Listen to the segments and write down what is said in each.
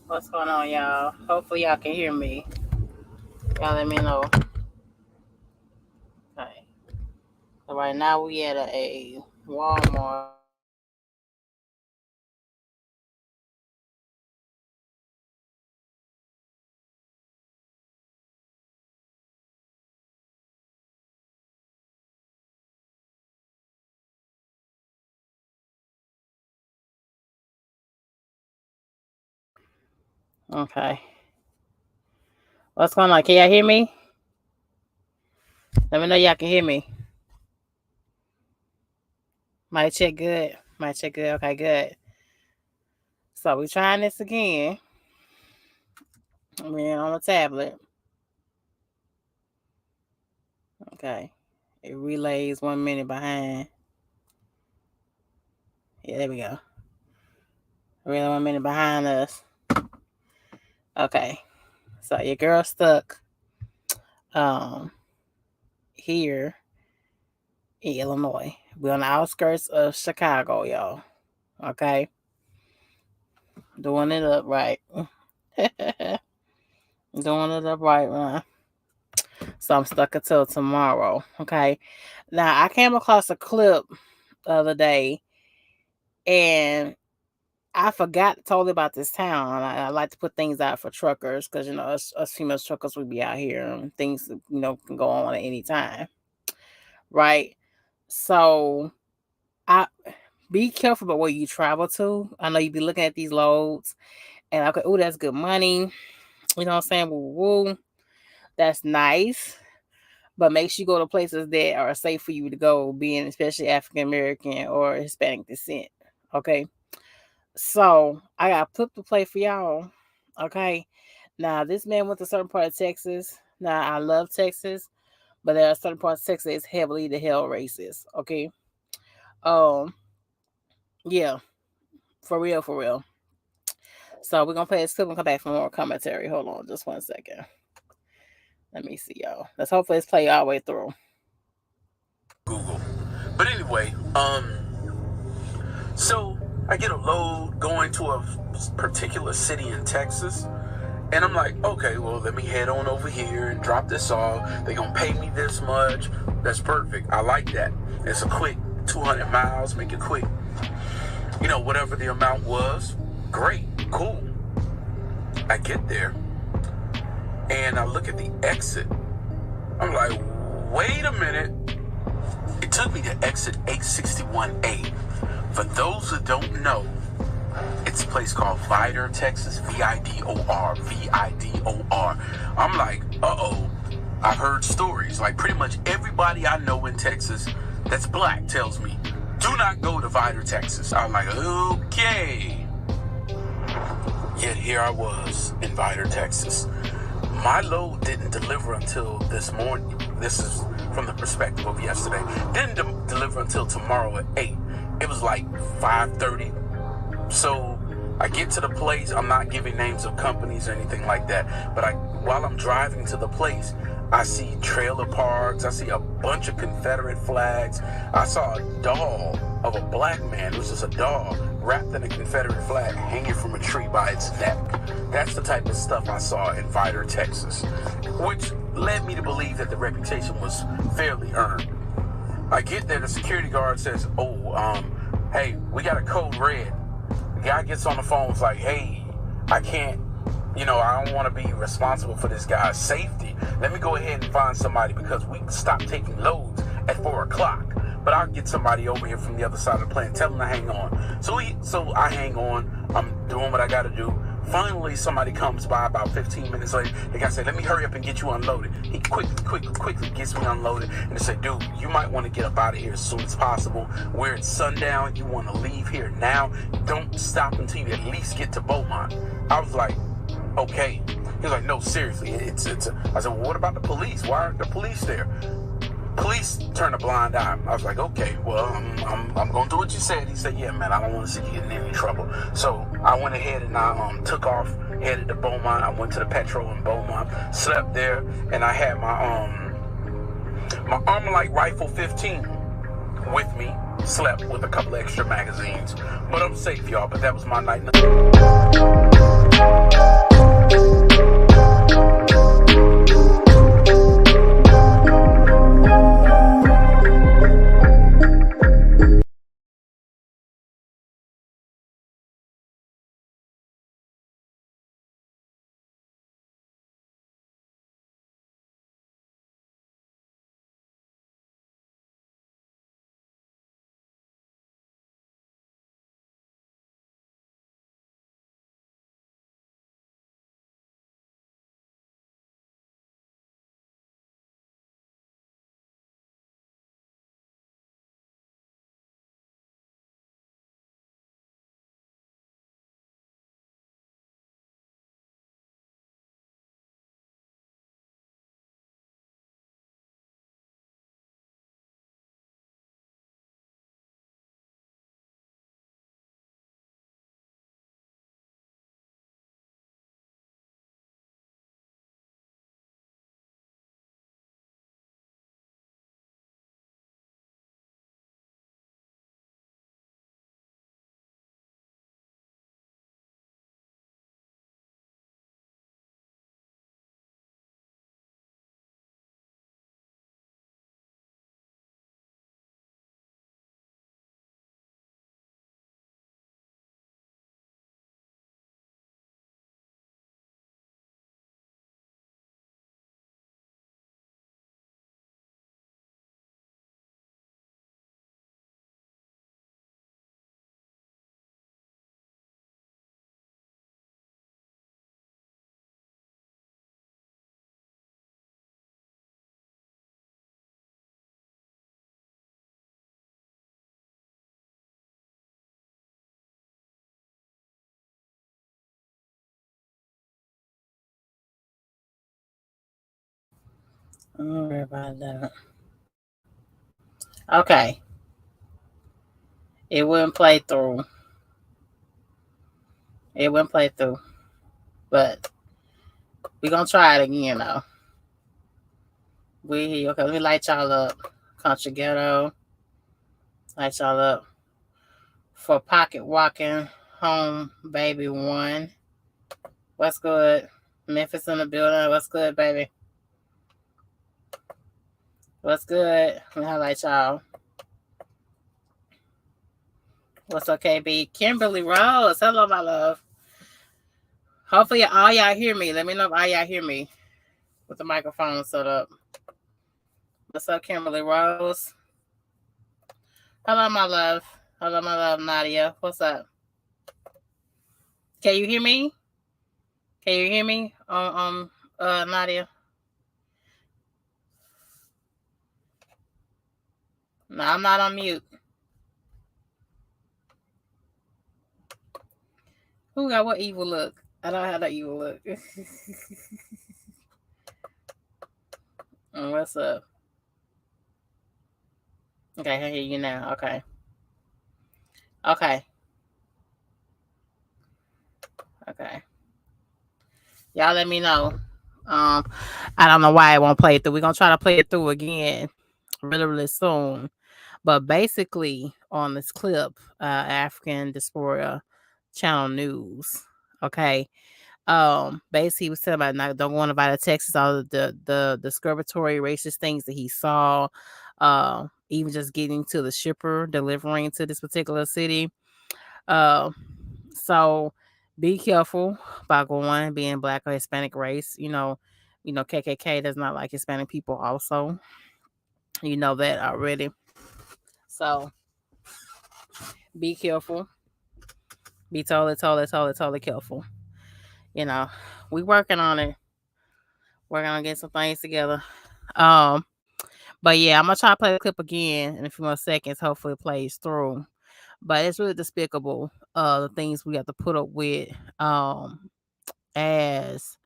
What's going on, y'all? Hopefully, y'all can hear me. Y'all let me know. Okay. So right now we at a Walmart. Okay. What's going on? Can y'all hear me? Let me know y'all can hear me. Might check good. Might check good. Okay, good. So we trying this again. We're on a tablet. Okay. It relays 1 minute behind. Yeah, there we go. Relay 1 minute behind us. Okay. So your girl stuck um here in Illinois. We're on the outskirts of Chicago, y'all. Okay. Doing it up right. Doing it up right, man. So I'm stuck until tomorrow. Okay. Now I came across a clip the other day and I forgot totally about this town. I like to put things out for truckers because us female truckers we be out here and things can go on at any time. Right. So I be careful about where you travel to. I know you be looking at these loads and okay, oh, that's good money. You know what I'm saying? Woo, woo. That's nice. But make sure you go to places that are safe for you to go, being especially African American or Hispanic descent. Okay. So I got a clip to play for y'all. Okay. Now this man went to a certain part of Texas. Now I love Texas, but there are certain parts of Texas that's heavily the hell racist. Okay. Um, yeah, for real, for real. So we're gonna play this clip and come back for more commentary. Hold on just 1 second. Let me see, y'all. Let's hopefully it's play all the way through. Google. But anyway, so I get a load going to a particular city in Texas, and I'm like, okay, well, let me head on over here and drop this off. They're gonna pay me this much. That's perfect. I like that. It's a quick 200 miles, make it quick. Whatever the amount was, great, cool. I get there, and I look at the exit. I'm like, wait a minute. It took me to exit 861A. For those who don't know, it's a place called Vidor, Texas. Vidor. Vidor. I'm like, uh-oh. I've heard stories. Like pretty much everybody I know in Texas that's black tells me, do not go to Vidor, Texas. I'm like, okay. Yet here I was in Vidor, Texas. My load didn't deliver until this morning. This is from the perspective of yesterday. Didn't deliver until tomorrow at 8. It was like 5:30. So I get to the place. I'm not giving names of companies or anything like that. But while I'm driving to the place, I see trailer parks. I see a bunch of Confederate flags. I saw a doll of a black man. It was just a doll wrapped in a Confederate flag hanging from a tree by its neck. That's the type of stuff I saw in Vidor, Texas, which led me to believe that the reputation was fairly earned. I get there, the security guard says, hey, we got a code red. The guy gets on the phone, is like, hey, I can't, I don't want to be responsible for this guy's safety. Let me go ahead and find somebody because we stopped taking loads at 4 o'clock. But I'll get somebody over here from the other side of the plant, tell them to hang on. So I hang on, I'm doing what I got to do. Finally, somebody comes by about 15 minutes later. The guy said, let me hurry up and get you unloaded. He quickly gets me unloaded. And they said, dude, you might want to get up out of here as soon as possible. We're at sundown. You want to leave here now. Don't stop until you at least get to Beaumont. I was like, okay. He was like, no, seriously. I said, well, what about the police? Why aren't the police there? Police turned a blind eye. I was like, okay, well, I'm going to do what you said. He said, yeah, man, I don't want to see you getting in any trouble. So I went ahead and I took off, headed to Beaumont. I went to the Petro in Beaumont, slept there, and I had my Armalite Rifle 15 with me. Slept with a couple extra magazines. But I'm safe, y'all. But that was my night. Don't worry about that. Okay. It wouldn't play through. It wouldn't play through. But we're gonna try it again though. Okay, let me light y'all up. Country ghetto. Light y'all up. For pocket walking home, baby one. What's good? Memphis in the building. What's good, baby? What's good? Let me highlight y'all. What's up, KB? Kimberly Rose. Hello, my love. Hopefully, all y'all hear me. Let me know if all y'all hear me with the microphone set up. What's up, Kimberly Rose? Hello, my love. Hello, my love, Nadia. What's up? Can you hear me? Can you hear me? Nadia. No, I'm not on mute. Who got what evil look? I don't have that evil look. What's up? Okay, I hear you now. Okay. Okay. Okay. Y'all let me know. I don't know why it won't play it through. We're gonna try to play it through again really, really soon. But basically on this clip, African Diaspora Channel News. Okay. Basically he was telling about not don't go on about the Texas, all of the discriminatory racist things that he saw, even just getting to the shipper delivering to this particular city. So be careful about going being black or Hispanic race. KKK does not like Hispanic people also. You know that already. So be careful. Be totally careful. We working on it. We're gonna get some things together. But yeah, I'm gonna try to play the clip again in a few more seconds. Hopefully it plays through. But it's really despicable, the things we have to put up with, as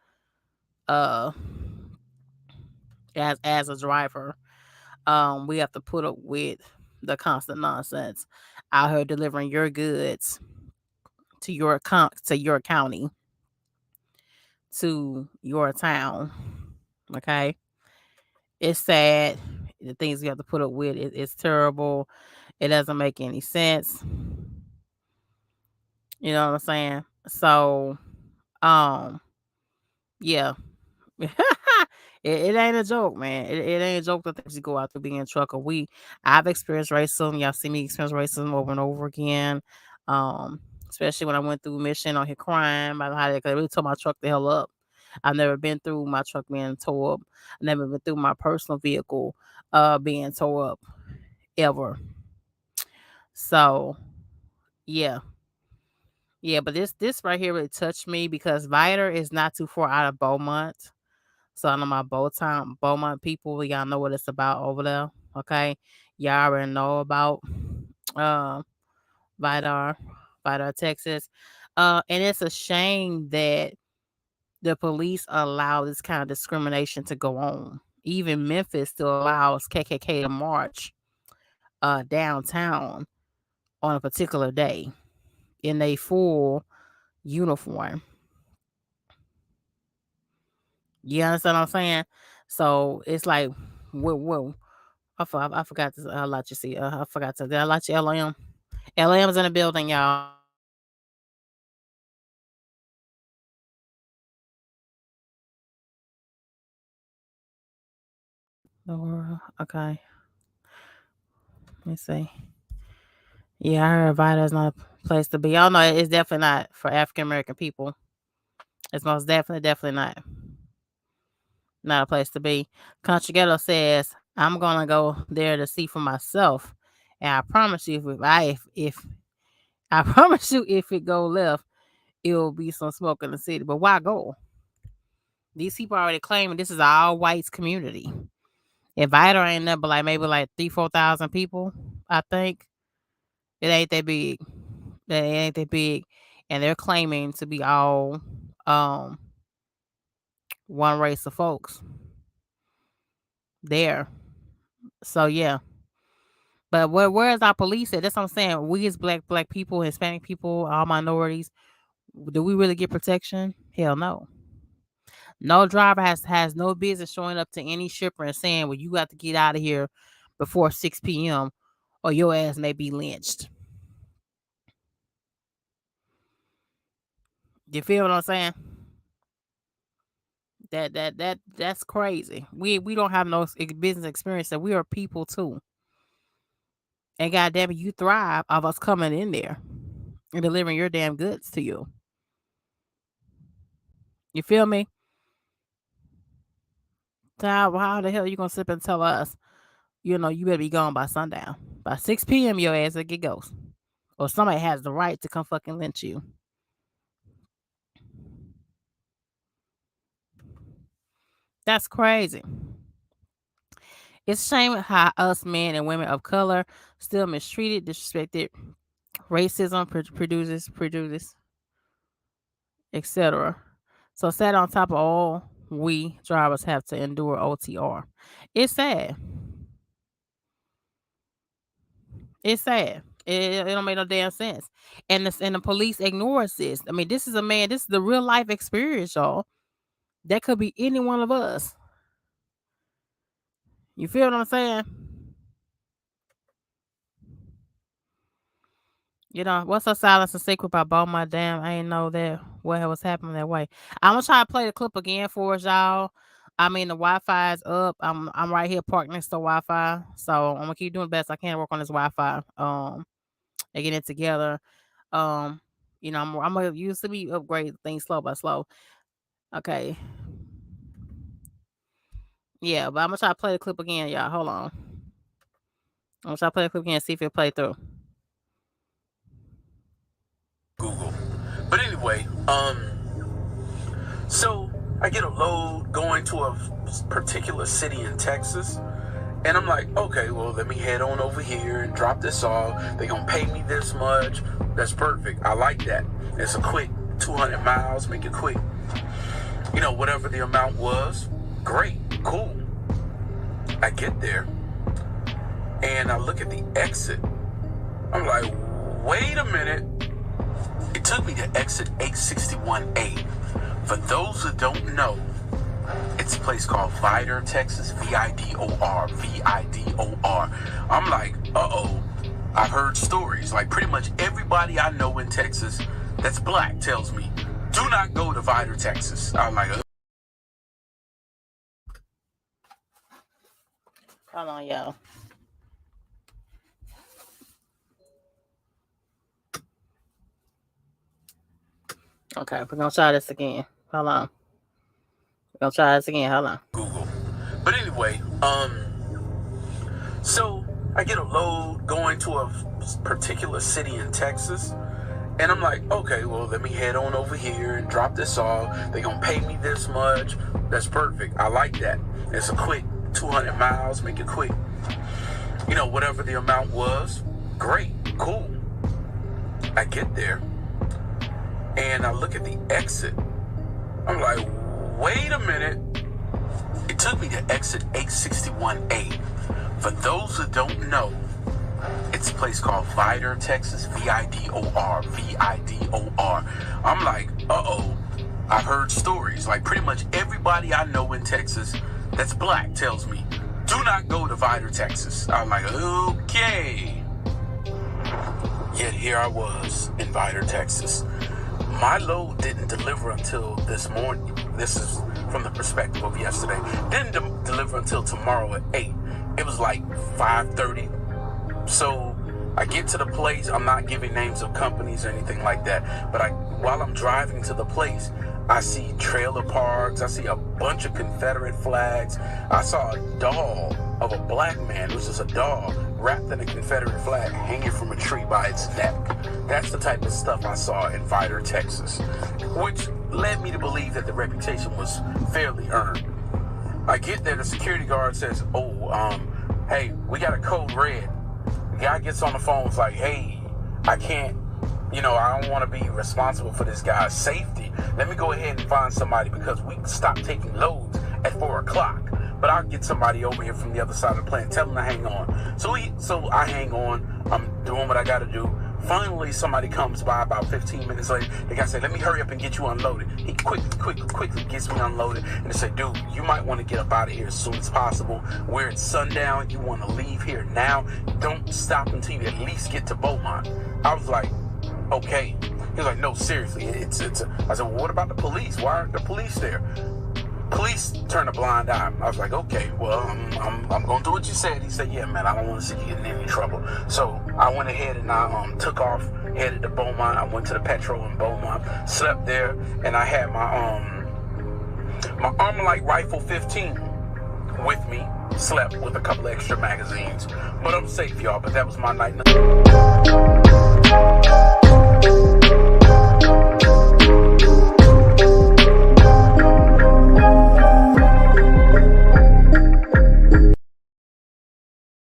uh as a driver. We have to put up with the constant nonsense out here delivering your goods to your county, to your town. Okay, it's sad. The things we have to put up with, it's terrible. It doesn't make any sense. You know what I'm saying? So Yeah. It ain't a joke, man. It ain't a joke the things you go out to being a trucker. I've experienced racism. Y'all see me experience racism over and over again. Um, Especially when I went through mission on here crying about how they really tore my truck the hell up. I've never been through my truck being tore up. I've never been through my personal vehicle being tore up ever. So yeah. Yeah, but this right here really touched me because Vidor is not too far out of Beaumont. So I know my Beaumont people, y'all know what it's about over there. Okay. Y'all already know about uh Vidor, Vidor, Texas. And it's a shame that the police allow this kind of discrimination to go on. Even Memphis still allows KKK to march downtown on a particular day in a full uniform. You understand what I'm saying? So it's like, whoa. I forgot to let you see. I forgot to. Did I let you LM? LM's in the building, y'all. Okay. Let me see. Yeah, I heard Vidor's not a place to be. Y'all know it's definitely not for African American people. It's most definitely not a place to be. Country Ghetto says, I'm gonna go there to see for myself. And I promise you if I promise you if it go left, it will be some smoke in the city. But why go? These people already claiming this is an all whites community. If Vidor ain't nothing but like maybe like 3,000-4,000 people, I think. It ain't that big. It ain't that big. And they're claiming to be all one race of folks there. So yeah. But where is our police at? That's what I'm saying. We as black people, Hispanic people, all minorities, do we really get protection? Hell no. No driver has no business showing up to any shipper and saying, well, you got to get out of here before 6 p.m. or your ass may be lynched. You feel what I'm saying? That's crazy. We don't have no business experience. That we are people too. And goddamn it, you thrive of us coming in there and delivering your damn goods to you. You feel me? So how the hell are you gonna sit and tell us, you better be gone by sundown. By 6 p.m. your ass will get ghost. Or somebody has the right to come fucking lynch you. That's crazy. It's a shame how us men and women of color still mistreated, disrespected, racism produces, etc. So sat on top of all we drivers have to endure OTR. It's sad. It's sad. It don't make no damn sense. And the police ignores this. I mean, this is the real life experience, y'all. That could be any one of us. You feel what I'm saying? What's so silence and secret about Beaumont Dam? I ain't know that what was happening that way. I'm gonna try to play the clip again for us, y'all. I mean, the Wi-Fi is up. I'm right here parked next to Wi-Fi, so I'm gonna keep doing the best I can to work on this Wi-Fi. And get it together. Um, I'm gonna use to be upgrade things slow by slow. Okay. Yeah, but I'm gonna try to play the clip again, y'all. Hold on. I'm gonna try to play the clip again, see if it play through. Google. But anyway, so I get a load going to a particular city in Texas. And I'm like, okay, well, let me head on over here and drop this off. They're going to pay me this much. That's perfect. I like that. It's a quick 200 miles, make it quick. Whatever the amount was, great, cool. I get there, and I look at the exit. I'm like, wait a minute. It took me to exit 861A. For those who don't know, it's a place called Vidor, Texas. Vidor. Vidor. I'm like, uh-oh. I've heard stories. Like pretty much everybody I know in Texas that's black tells me, do not go to Vidor, Texas. I'm like, hold on, y'all. Okay, we're gonna try this again. Hold on. We're gonna try this again. Hold on. Google. But anyway, so I get a load going to a particular city in Texas. And I'm like, okay, well, let me head on over here and drop this off. They're going to pay me this much. That's perfect. I like that. It's a quick 200 miles, make it quick. You know, whatever the amount was, great, cool. I get there, and I look at the exit. I'm like, wait a minute. It took me to exit 861A. For those who don't know, it's a place called Vidor, Texas. Vidor. Vidor. I'm like, uh-oh. I've heard stories. Like, pretty much everybody I know in Texas that's black tells me, do not go to Vidor, Texas. I'm like, okay. Yet here I was in Vidor, Texas. My load didn't deliver until this morning. This is from the perspective of yesterday. Didn't deliver until tomorrow at 8. It was like 5:30. So I get to the place. I'm not giving names of companies or anything like that. But while I'm driving to the place, I see trailer parks. I see a bunch of Confederate flags. I saw a doll of a black man. It was just a doll wrapped in a Confederate flag hanging from a tree by its neck. That's the type of stuff I saw in Vidor, Texas, which led me to believe that the reputation was fairly earned. I get there, the security guard says, hey, we got a code red. The guy gets on the phone, it's like, hey, I can't, I don't want to be responsible for this guy's safety. Let me go ahead and find somebody because we stopped taking loads at 4 o'clock. But I'll get somebody over here from the other side of the plant. Tell them to hang on. So I hang on. I'm doing what I got to do. Finally, somebody comes by about 15 minutes later. The guy said, let me hurry up and get you unloaded. He quickly gets me unloaded. And they said, dude, you might want to get up out of here as soon as possible. We're at sundown. You want to leave here now. Don't stop until you at least get to Beaumont. I was like, okay. He was like, no, seriously. I said, well, what about the police? Why aren't the police there? Police turned a blind eye. I was like, okay, well, I'm going to do what you said. He said, yeah, man, I don't want to see you in any trouble. So I went ahead and I took off, headed to Beaumont. I went to the Petro in Beaumont, slept there, and I had my Armalite Rifle 15 with me. Slept with a couple extra magazines. But I'm safe, y'all. But that was my night.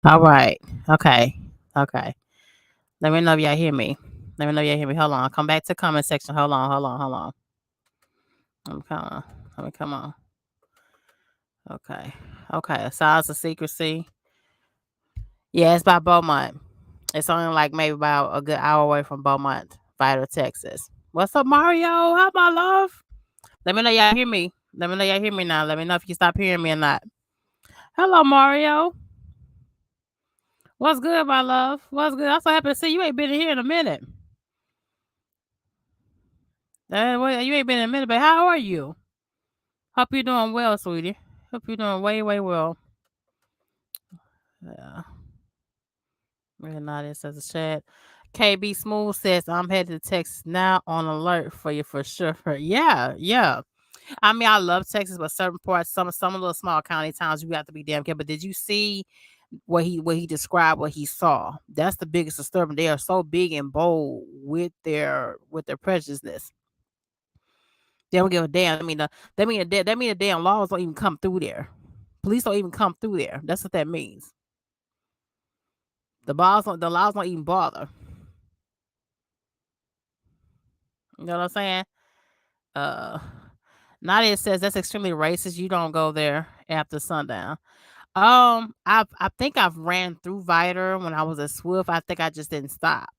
All right. Okay. Let me know if y'all hear me. Hold on. I'll come back to the comment section. Hold on. Let me come on. Okay. Size of secrecy. Yeah, it's by Beaumont. It's only like maybe about a good hour away from Beaumont, Vidor, Texas. What's up, Mario? How my love? Let me know y'all hear me. Let me know y'all hear me now. Let me know if you stop hearing me or not. Hello, Mario. What's good, my love? What's good? I'm so happy to see you. Ain't been in here in a minute. Well, you ain't been in a minute, but how are you? Hope you're doing well, sweetie. Hope you're doing way, way well. Yeah. Really nice as a chat. KB Smooth says, I'm headed to Texas now, on alert for you for sure. Yeah. I mean, I love Texas, but certain parts, some of the little small county towns, you have to be damn careful. But did you see what he described, what he saw? That's the biggest disturbance. They are so big and bold with their prejudiceness. They don't give a damn. I mean, that mean the damn laws don't even come through there. Police don't even come through there. That's what that means. The laws don't even bother. You know what I'm saying? Nadia says that's extremely racist. You don't go there after sundown. I think I've ran through Vidor when I was at Swift. I think I just didn't stop.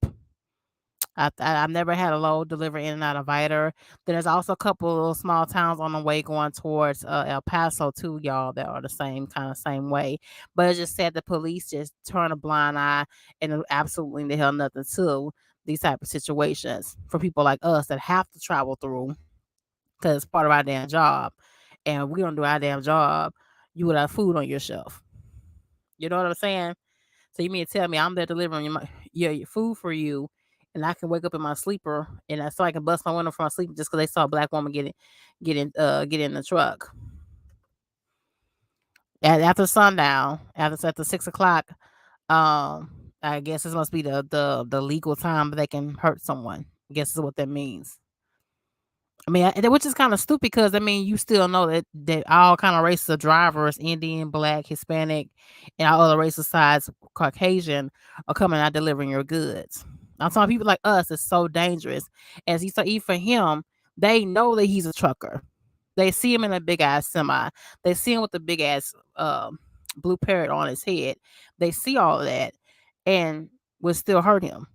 I've never had a load delivered in and out of Vidor. Then there's also a couple of little small towns on the way going towards El Paso too, y'all, that are the same way. But it just said the police just turn a blind eye and absolutely the hell nothing to these type of situations for people like us that have to travel through. because it's part of our damn job. And if we don't do our damn job, you would have food on your shelf. You know what I'm saying? So you mean to tell me I'm there delivering your food for you, and I can wake up in my sleeper, and so I can bust my window from my sleep just because they saw a black woman get in the truck after sundown, after 6 o'clock. Um, I guess this must be the legal time they can hurt someone. I guess is what that means. I mean, which is kind of stupid because I mean, you still know that all kind of races of drivers, Indian, Black, Hispanic, and all other races besides Caucasian, are coming out delivering your goods. I'm talking people like us. It's so dangerous. As he said, even for him, they know that he's a trucker. They see him in a big ass semi. They see him with the big ass blue parrot on his head. They see all of that, and will still hurt him.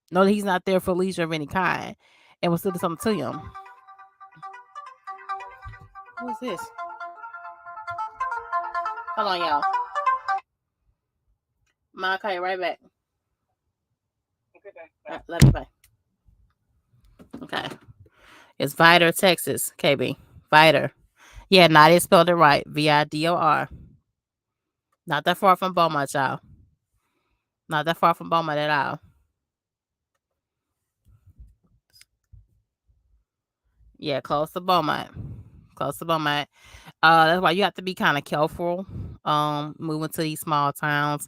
Know that he's not there for leisure of any kind, and will still do something to him. Who's this? Hold on, y'all. Ma, call you right back. Love you, bye. Okay. It's Vidor, Texas, KB. Vidor. Yeah, Nadia spelled it right. Vidor. Not that far from Beaumont, y'all. Not that far from Beaumont at all. Yeah, close to Beaumont. Close to Beaumont. That's why you have to be kind of careful moving to these small towns.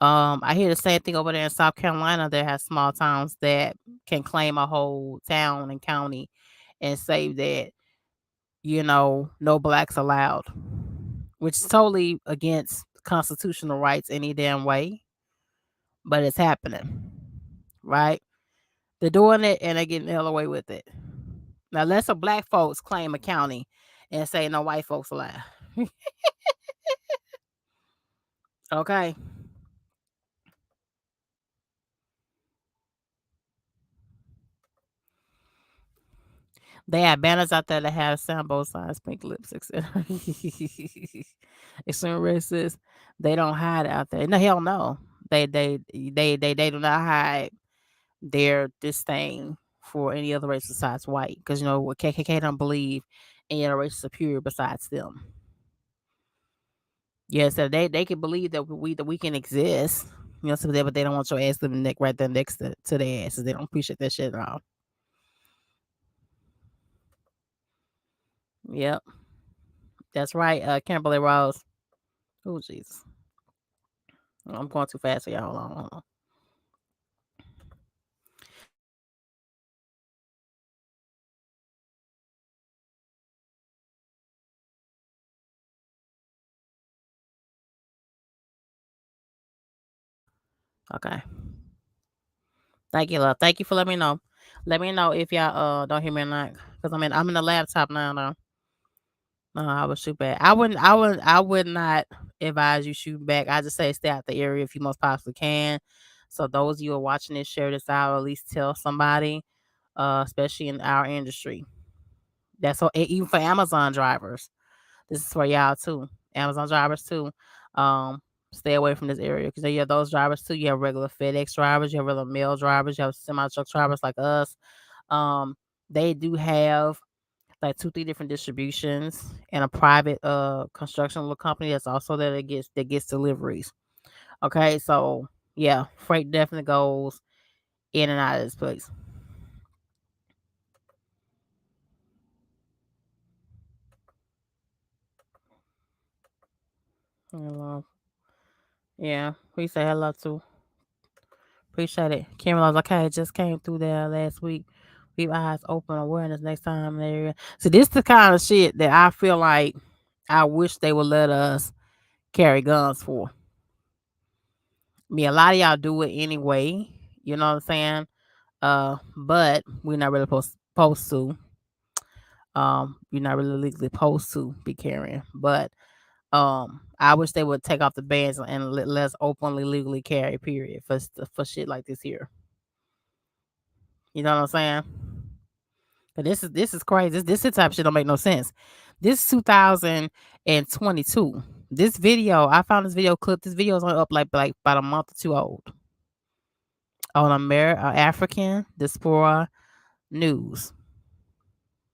I hear the same thing over there in South Carolina. They have small towns that can claim a whole town and county and say that, no blacks allowed, which is totally against constitutional rights any damn way, but it's happening, right? They're doing it and they're getting the hell away with it. Now, let some black folks claim a county and say no white folks allowed. Okay. They have banners out there that have sound both sides, pink lips, etc. Extreme racist. They don't hide out there. No, hell no. They do not hide their disdain for any other race besides white. Because what KKK don't believe any other race is superior besides them. Yes, so they can believe that we can exist. But they don't want your ass living right there next to their asses. They don't appreciate that shit at all. Yep. That's right, Kimberly Rose. Oh, Jesus. I'm going too fast for y'all. Hold on, hold on. Okay. Thank you, love. Thank you for letting me know. Let me know if y'all don't hear me or not. Because I'm in the laptop now though. No, I would shoot back. I would not advise you shoot back. I just say stay out the area if you most possibly can. So those of you who are watching this, share this out, or at least tell somebody, especially in our industry. That's so even for Amazon drivers. This is for y'all too. Amazon drivers too. Um, Stay away from this area because you have those drivers too. You have regular FedEx drivers, you have regular mail drivers, you have semi truck drivers like us. Um, they do have like 2, 3 different distributions and a private construction little company that's also there that gets deliveries. Okay, so yeah, freight definitely goes in and out of this place. Hello. Yeah, we say hello too. Appreciate it. Kimberly was like, "Hey, just came through there last week. Keep eyes open, awareness next time in the area." So this the kind of shit that I feel like I wish they would let us carry guns for. I mean, a lot of y'all do it anyway. You know what I'm saying? But we're not really supposed to. You're not really legally supposed to be carrying. But I wish they would take off the bans and let us openly legally carry. Period for shit like this here. You know what I'm saying? But this is crazy. This type of shit don't make no sense. This 2022. This video, I found this video clip. This video is only up like about a month or two old on African Diaspora News.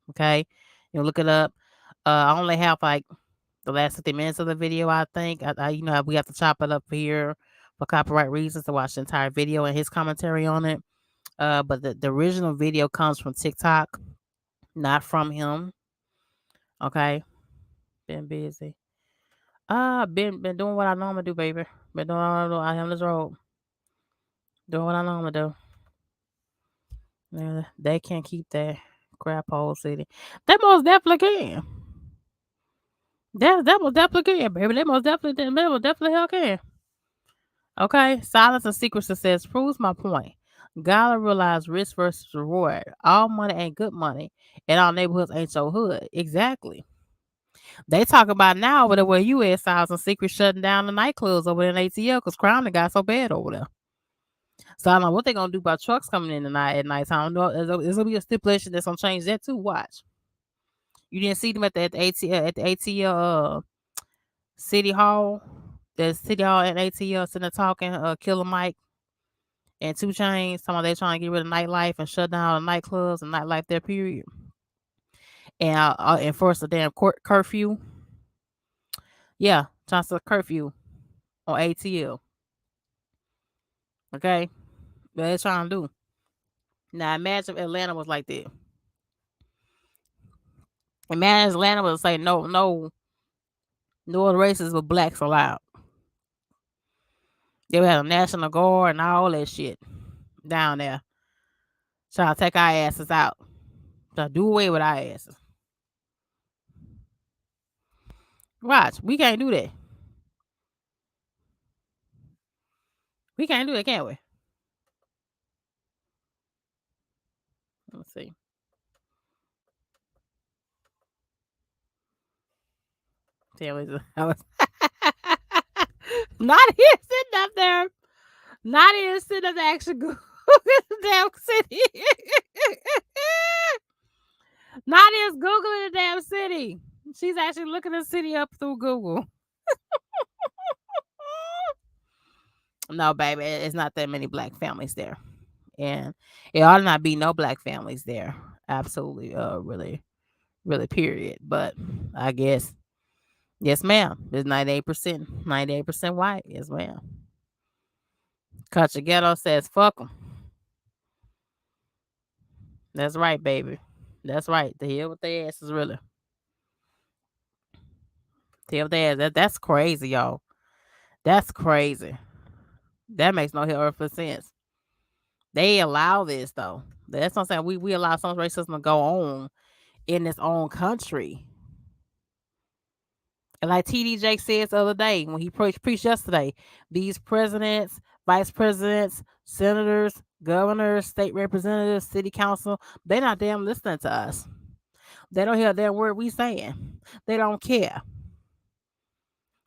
Okay, Look it up. I only have like the last 50 minutes of the video. I think we have to chop it up here for copyright reasons to watch the entire video and his commentary on it. But the original video comes from TikTok, not from him. Okay, been busy. Been doing what I normally do, baby. Been doing what I am this road. Doing what I normally do. Yeah, they can't keep that crap hole city. They most definitely can. That most definitely can, baby. They most definitely hell can. Okay, silence and secret success proves my point. Gotta realize risk versus reward. All money ain't good money, and all neighborhoods ain't your hood. Exactly. They talk about now over there where you at, silence and secret shutting down the nightclubs over there in ATL because crime done got so bad over there. So I don't know what they gonna do about trucks coming in tonight at nighttime. No, there's gonna be a stipulation that's gonna change that too. Watch. You didn't see them at the ATL City Hall. The City Hall at ATL sitting there talking, Killer Mike and Two Chains, talking about they trying to get rid of nightlife and shut down the nightclubs and nightlife there, period. And enforce a damn curfew. Yeah, trying to curfew on ATL. Okay? What they trying to do. Now imagine if Atlanta was like that. Imagine Atlanta was say no other races but blacks allowed. They would have a national guard and all that shit down there. Trying to take our asses out. Trying to do away with our asses. Watch, we can't do that. We can't do that, can we? Let's see. Tell me not here sitting up there. Not even sitting up there actually Google the damn city. Not even Googling the damn city. She's actually looking the city up through Google. No, baby, it's not that many black families there. And it ought to not be no black families there. Absolutely, really, really, period. But I guess, yes, ma'am. There's 98% white. Yes, ma'am. Country Ghetto says, fuck them. That's right, baby. That's right. The hell with their asses, really. The hell with their ass. That's crazy, y'all. That's crazy. That makes no hell of sense. They allow this, though. That's what I'm saying. We allow some racism to go on in its own country. And like TD Jake said the other day when he preached yesterday, these presidents, vice presidents, senators, governors, state representatives, city council, they not damn listening to us. They don't hear a damn word we saying. They don't care.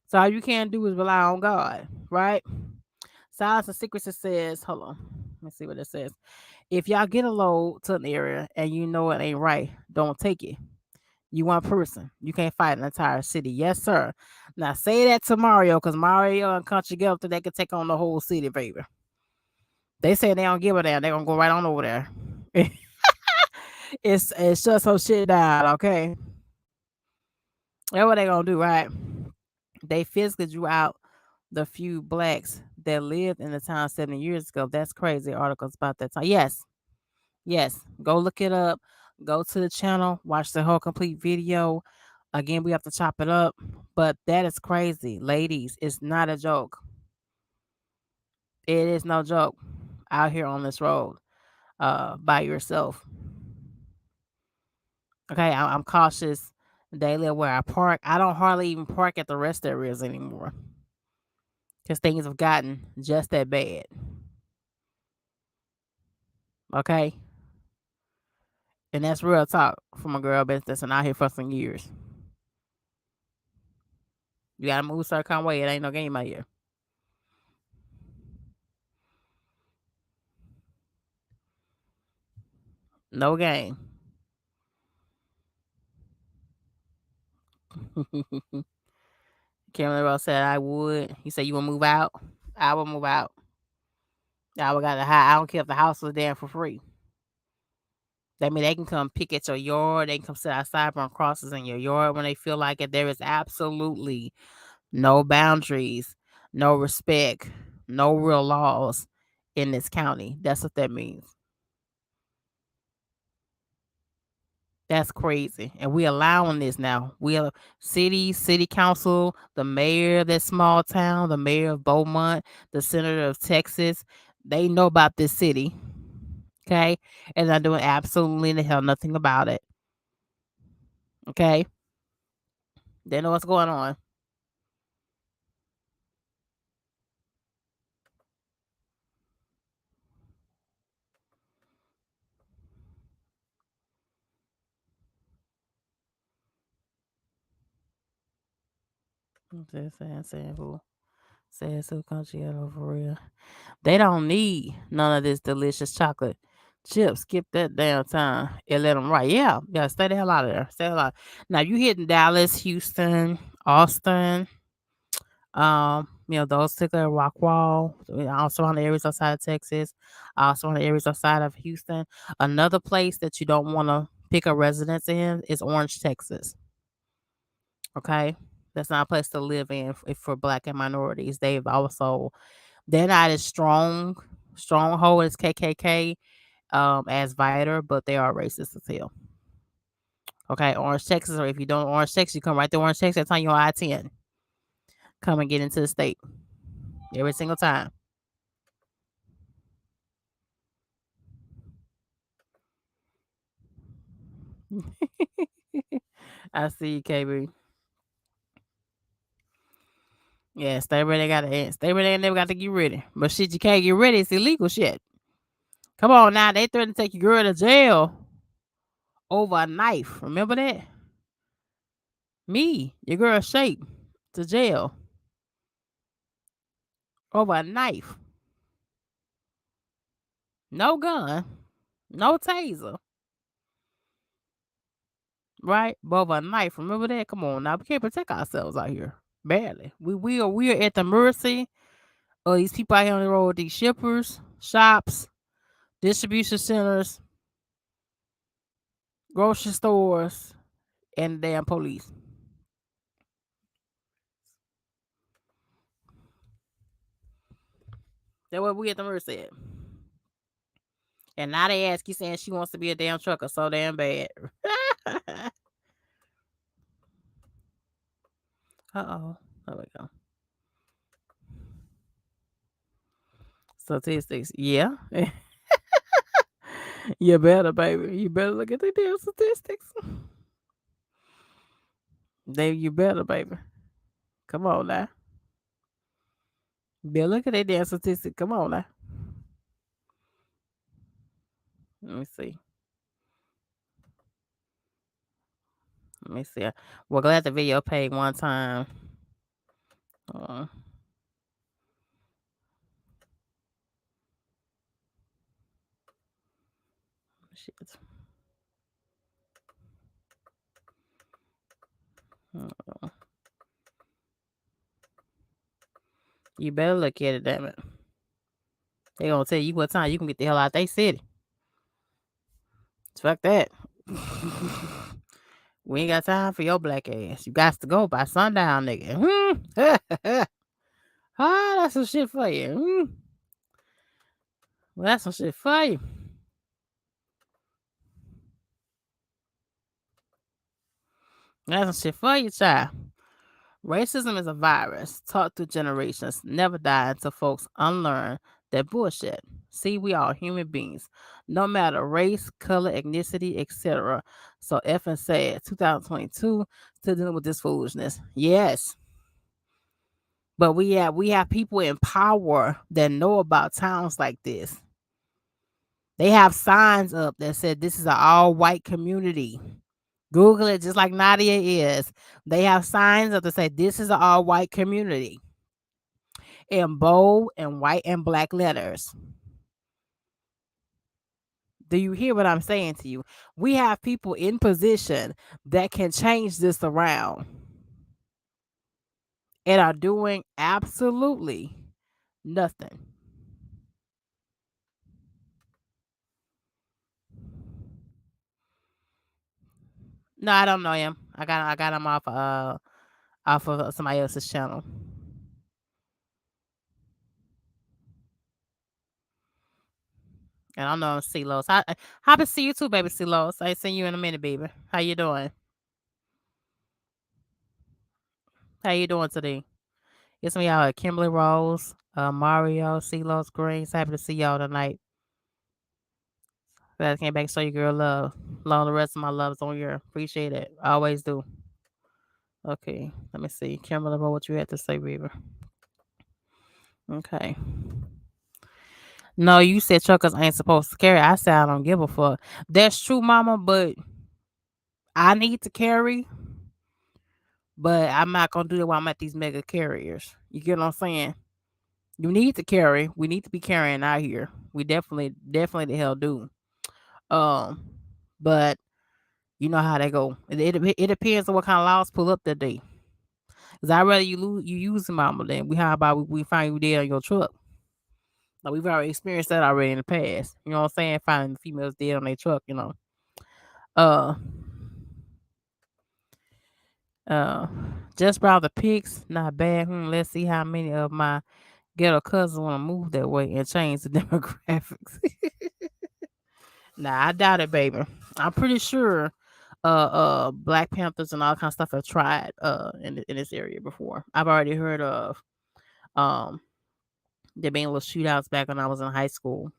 So all you can do is rely on God, right? Silence and Secrecy says, hold on, let me see what it says. If y'all get a load to an area and you know it ain't right, don't take it. You one person. You can't fight an entire city. Yes, sir. Now say that to Mario, because Mario and Country Girl they can take on the whole city, baby. They say they don't give a damn. They're gonna go right on over there. It's shut some shit down, okay? That's what they gonna do, right? They physically drew out the few blacks that lived in the town 70 years ago. That's crazy. Articles about that time. Yes. Yes. Go look it up. Go to the channel. Watch the whole complete video. Again, we have to chop it up. But that is crazy. Ladies, it's not a joke. It is no joke out here on this road by yourself. Okay, I'm cautious daily where I park. I don't hardly even park at the rest areas anymore because things have gotten just that bad. Okay, and that's real talk from a girl that's been out here for some years. You gotta move certain kind of way. It ain't no game out here. No game. Cameron Rose said I would. He said you will move out. I will move out. I would got the house. I don't care if the house was there for free. I mean, they can come pick at your yard. They can come sit outside on crosses in your yard when they feel like it. There is absolutely no boundaries, no respect, no real laws in this county. That's what that means. That's crazy. And we allowing this now. We are city council, the mayor of that small town, the mayor of Beaumont, the senator of Texas. They know about this city. Okay. And they're doing absolutely the hell nothing about it. Okay. They know what's going on. Saying who? Says who country for real. They don't need none of this delicious chocolate chips. Skip that damn time and let them ride. Yeah, yeah. Stay the hell out of there. Stay the hell out. Now you hitting Dallas, Houston, Austin. Those particular rock wall. Also on the areas outside of Texas. Also on the areas outside of Houston. Another place that you don't want to pick a residence in is Orange, Texas. Okay, that's not a place to live in for Black and minorities. They're not as stronghold as KKK as Vidor, but they are racist as hell. Okay, Orange, Texas, or if you don't Orange, Texas, you come right to Orange, Texas. That's on your I-10. Come and get into the state every single time. I see you, KB. Yeah, stay where they got to stay where they never got to get ready. But shit, you can't get ready. It's illegal shit. Come on now, they threatened to take your girl to jail over a knife. Remember that? Me, your girl Shape, to jail over a knife. No gun, no taser, right? But over a knife. Remember that? Come on now, we can't protect ourselves out here. Barely. We are at the mercy of these people out here on the road, these shippers, shops, distribution centers, grocery stores, and the damn police. That's what we at the mercy at. And now they ask you saying she wants to be a damn trucker so damn bad. Uh-oh. There we go. Statistics. Yeah. You better, baby. You better look at the damn statistics. You better, baby. Come on now. Better look at that damn statistic. Come on now. Let me see. Let me see. We're glad the video paid one time. Uh, shit. Uh, you better look at it, damn it. They gonna tell you what time you can get the hell out they city. Fuck that. We ain't got time for your black ass. You got to go by sundown, nigga. Ah, that's some shit for you. Well, that's some shit for you. That's some shit for you, child. Racism is a virus taught through generations, never die until folks unlearn that bullshit. See, we are human beings, no matter race, color, ethnicity, etc. So effing sad, 2022, still dealing with this foolishness. Yes, but we have people in power that know about towns like this. They have signs up that said this is an all white community. Google it just like Nadia is. They have signs up that say this is an all white community in bold and white and black letters. Do you hear what I'm saying to you? We have people in position that can change this around and are doing absolutely nothing. No, I don't know him. I got him off of somebody else's channel. And I know C-Los. Happy to see you too, baby C-Los. I ain't seen you in a minute, baby. How you doing? How you doing today? It's me out at Kimberly Rose, Mario, C-Los Greens. Happy to see y'all tonight. Glad I came back to show you girl love. Long the rest of my loves on your. Appreciate it. I always do. Okay, let me see. Kimberly Rose, what you had to say, baby? Okay. No, you said truckers ain't supposed to carry. I said I don't give a fuck. That's true, mama, but I need to carry, but I'm not gonna do that while I'm at these mega carriers. You get what I'm saying? You need to carry. We need to be carrying out here. We definitely the hell do. Um, but you know how they go. It depends on what kind of laws pull up that day. Cause I'd rather you use the mama than how about we find you dead on your truck. Like we've already experienced that already in the past. You know what I'm saying? Finding females dead on their truck. Uh, uh, just brought the pics. Not bad. Let's see how many of my ghetto cousins want to move that way and change the demographics. Nah, I doubt it, baby. I'm pretty sure Black Panthers and all kind of stuff have tried in this area before. I've already heard of um there being little shootouts back when I was in high school,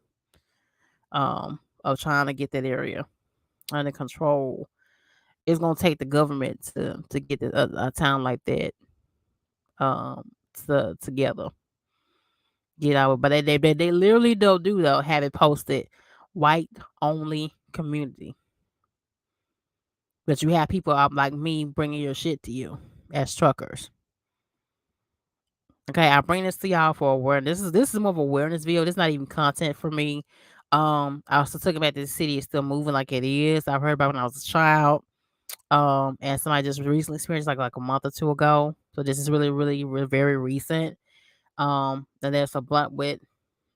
of trying to get that area under control. It's gonna take the government to get a town like that um together. But they literally don't do though have it posted white only community. But you have people out like me bringing your shit to you as truckers. Okay, I bring this to y'all for awareness. This is more of a awareness video. This is not even content for me. I also talking about this city is still moving like it is. I've heard about when I was a child. And somebody just recently experienced like a month or two ago. So this is really very recent. And there's a blunt with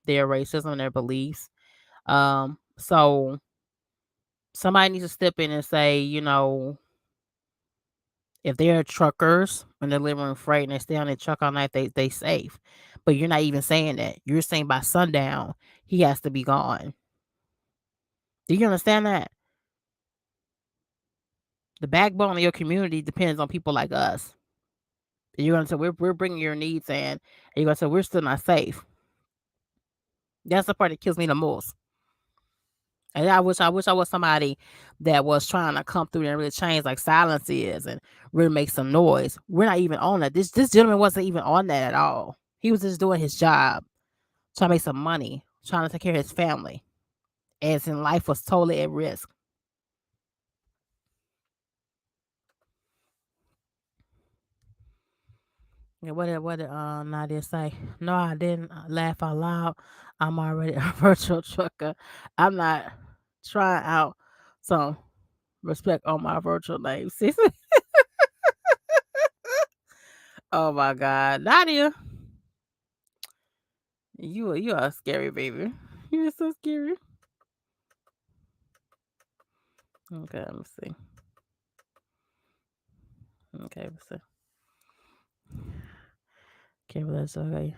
their racism and their beliefs. So somebody needs to step in and say, if they're truckers and they're delivering freight and they stay on their truck all night, they safe. But you're not even saying that. You're saying by sundown he has to be gone. Do you understand that? The backbone of your community depends on people like us. And you're gonna say we're bringing your needs in, and you're gonna say we're still not safe. That's the part that kills me the most. And I wish I was somebody that was trying to come through and really change like silence is and really make some noise. We're not even on that. This gentleman wasn't even on that at all. He was just doing his job, trying to make some money, trying to take care of his family. As in life was totally at risk. Yeah, what did Nadia say? No, I didn't laugh out loud. I'm already a virtual trucker. I'm not trying out some respect on my virtual name. See? Oh my God, Nadia, you are scary, baby. You're so scary. Okay, let me see. Okay, let's see. Okay, let's okay.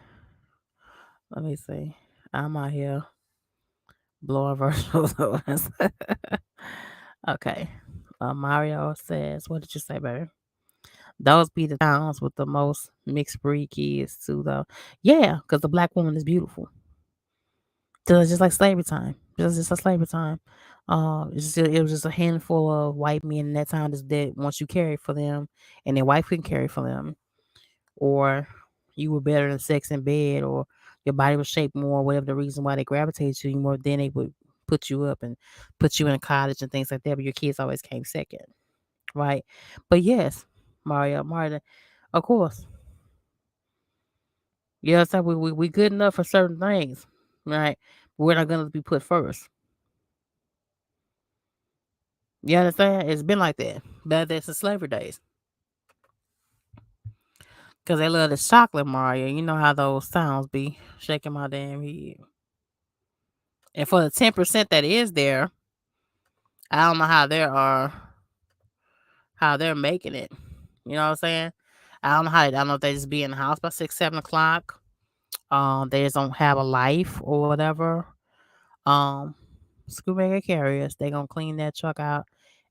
Let me see. I'm out here blowing virtual ones. Okay. Mario says, "What did you say, baby? Those be the towns with the most mixed breed kids too, though. Yeah, because the black woman is beautiful. Just like slavery time. Just like slavery time. It was just a handful of white men in that time that once you carried for them, and their wife couldn't carry for them, or you were better than sex in bed, or your body was shaped more, whatever the reason why they gravitated to you more, then they would put you up and put you in college and things like that. But your kids always came second, right? But yes, Mario, of course, yeah, so we good enough for certain things, right? We're not gonna be put first. You understand? It's been like that. But that's the slavery days. Cause they love the chocolate Mario. You know how those sounds be shaking my damn head. And for the 10% that is there, I don't know how there are how they're making it. You know what I'm saying? I don't know how. I don't know if they just be in the house by 6, 7 o'clock. They just don't have a life or whatever. Um, School mega carriers, they gonna clean that truck out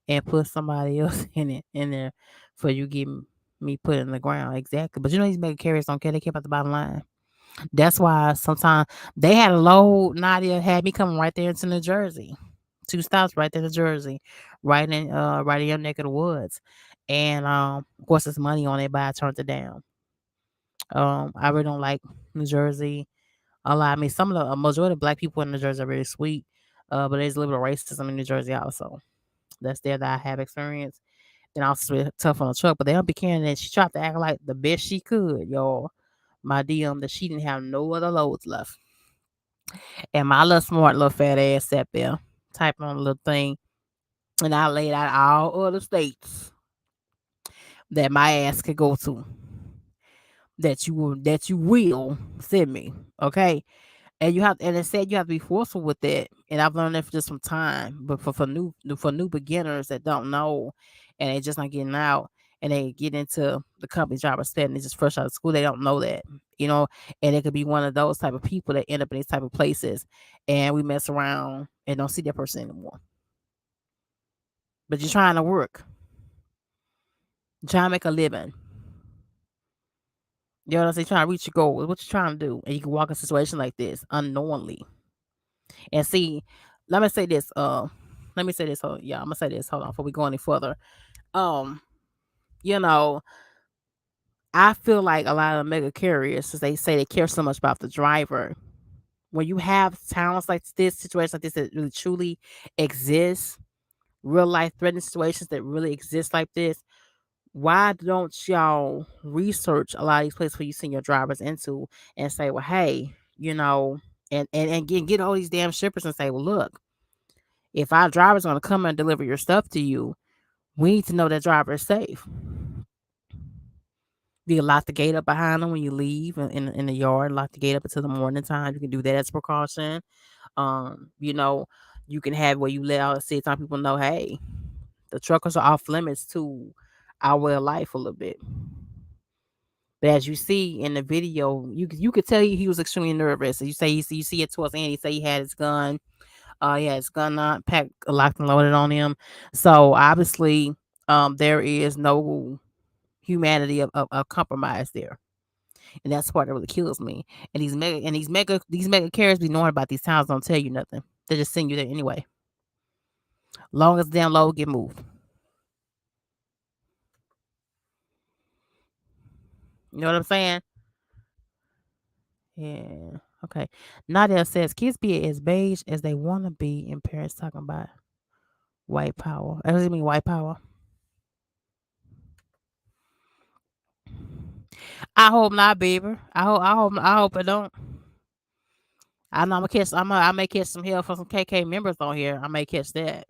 and put somebody else in there for you get me put in the ground. Exactly. But you know these mega carriers don't care. They care about the bottom line. That's why sometimes they had a load. Nadia had me coming right there into New Jersey. 2 stops right there in New Jersey, right in your neck of the woods. And of course there's money on it, but I turned it down. I really don't like New Jersey a lot. I mean, some of the a majority of black people in New Jersey are very sweet, but there's a little bit of racism in New Jersey also. That's there that I have experienced. Then I was really tough on the truck, but they don't be caring that she tried to act like the best she could, y'all. My DM that she didn't have no other loads left. And my little smart little fat ass sat there typing on a little thing. And I laid out all other states that my ass could go to. That you will send me. Okay. And you have, and it said you have to be forceful with that. And I've learned that for just some time. But for new beginners that don't know, and they just not getting out, and they get into the company job instead, and they just fresh out of school, they don't know that, you know. And it could be one of those type of people that end up in these type of places, and we mess around and don't see that person anymore. But you're trying to work, you're trying to make a living. You know what I'm saying? Trying to reach your goal. What you trying to do, and you can walk in a situation like this unknowingly. And see, let me say this. Let me say this. Hold, yeah, I'm gonna say this. Hold on, before we go any further. Um, you know, I feel like a lot of mega carriers, since they say they care so much about the driver, when you have towns like this, situations like this that really truly exist, real life threatening situations that really exist like this, why don't y'all research a lot of these places where you send your drivers into and say, well, hey, you know, and get all these damn shippers and say, well, look, if our driver's gonna come and deliver your stuff to you, we need to know that driver is safe. You can lock the gate up behind them when you leave in the yard. Lock the gate up until the morning time. You can do that as a precaution. You know, you can have where you let out see some people know, hey, the truckers are off limits to our way of life a little bit. But as you see in the video, you could tell he was extremely nervous. You say you see it towards the end. He say he had his gun. He had his gun not packed, locked and loaded on him. So obviously, there is no humanity of compromise there, and that's part that really kills me. And these mega carriers be knowing about these towns don't tell you nothing. They just send you there anyway. Long as the damn load get moved. You know what I'm saying? Yeah. Okay. Nadia says kids be as beige as they want to be, and parents talking about white power. What does it mean, white power? I hope not, baby. I hope it don't. I know I'm gonna catch. I may catch some hell for some KK members on here. I may catch that.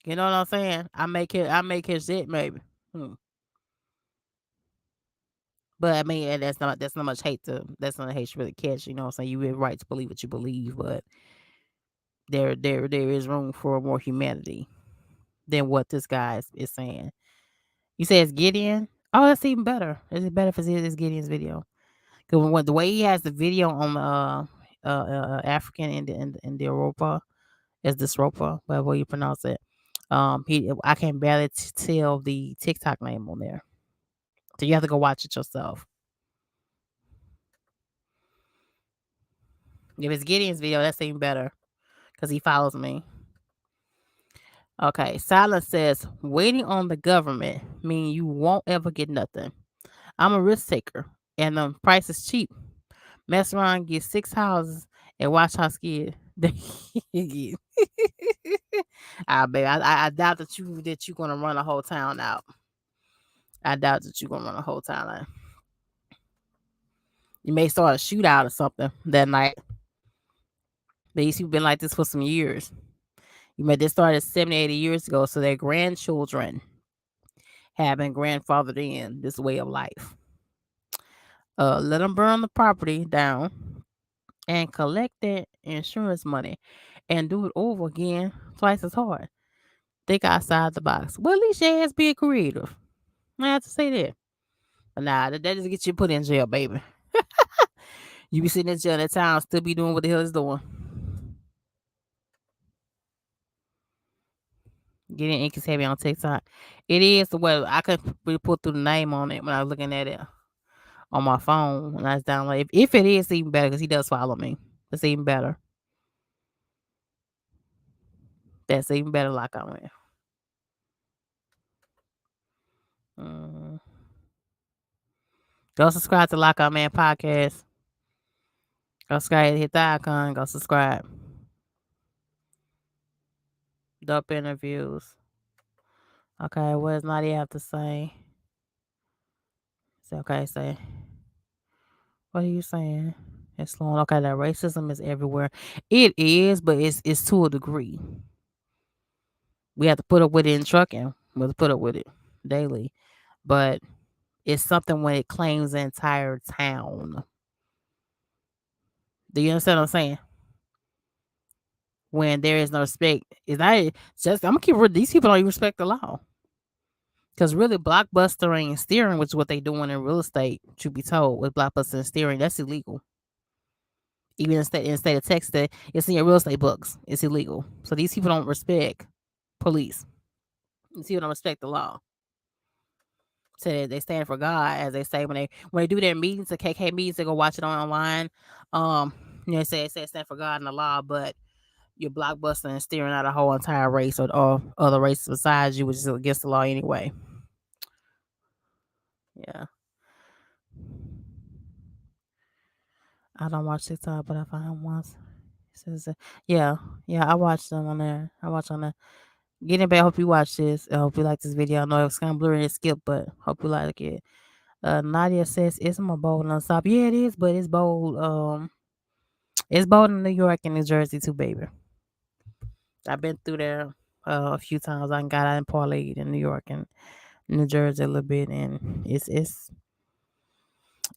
You know what I'm saying? I may catch that maybe. Hmm. But I mean, and that's not much hate to that's not hate you really catch. You know what I'm saying? You have right to believe what you believe, but there is room for more humanity than what this guy is saying. You say it's Gideon? Oh, that's even better. It's better if it's Gideon's video. Because when the way he has the video on African in the Europa is this Ropa, whatever you pronounce it. He I can barely tell the TikTok name on there, so you have to go watch it yourself. If it's Gideon's video, that's even better because he follows me. Okay, Silence says waiting on the government mean you won't ever get nothing. I'm a risk taker, and the price is cheap. Mess around, get 6 houses, and watch how scared they get. Baby, I doubt that you gonna run a whole town out. I doubt that you're gonna run a whole town out. You may start a shootout or something that night. These people been like this for some years. You may they started 70, 80 years ago, so their grandchildren have been grandfathered in this way of life. Let them burn the property down and collect that insurance money and do it over again twice as hard. Think outside the box. Well, at least your ass being creative. I have to say that. But nah, that just get you put in jail, baby. You be sitting in jail at times, still be doing what the hell it's doing. Getting ink is heavy on TikTok. It is. Well, I could really put through the name on it when I was looking at it on my phone when I was downloading. If it is, even better because he does follow me. That's even better. That's even better. Like I went. Mm. Go subscribe to Lock On Man Podcast. Go subscribe, hit the icon. Go subscribe. Dope interviews. Okay, what does Nadia have to say? Say, okay, say. What are you saying? It's slowing. Okay, that racism is everywhere. It is, but it's to a degree. We have to put up with it in trucking. We have to put up with it daily. But it's something when it claims the entire town. Do you understand what I'm saying? When there is no respect, it's not just. I'm gonna keep these people don't even respect the law. Because really, blockbustering and steering, which is what they doing in real estate, should be told with blockbuster and steering, that's illegal. Even in state of Texas, it's in your real estate books. It's illegal. So these people don't respect police. These people don't respect the law. So they stand for God, as they say when they do their meetings, the KK meetings, they go watch it online. Um, they say stand for God and the law, but you're blockbusting and steering out a whole entire race or other races besides you, which is against the law anyway. Yeah. I don't watch TikTok, but I found once. It says, yeah, yeah, I watched them on there. I watch on there. Getting back, hope you watch this. I hope you like this video. I know it was kind of blurry and skip, but hope you like it. Nadia says it's more bold on top. Yeah, it is, but it's bold. It's bold in New York and New Jersey too, baby. I've been through there a few times. I got out and parlayed in New York and New Jersey a little bit, and it's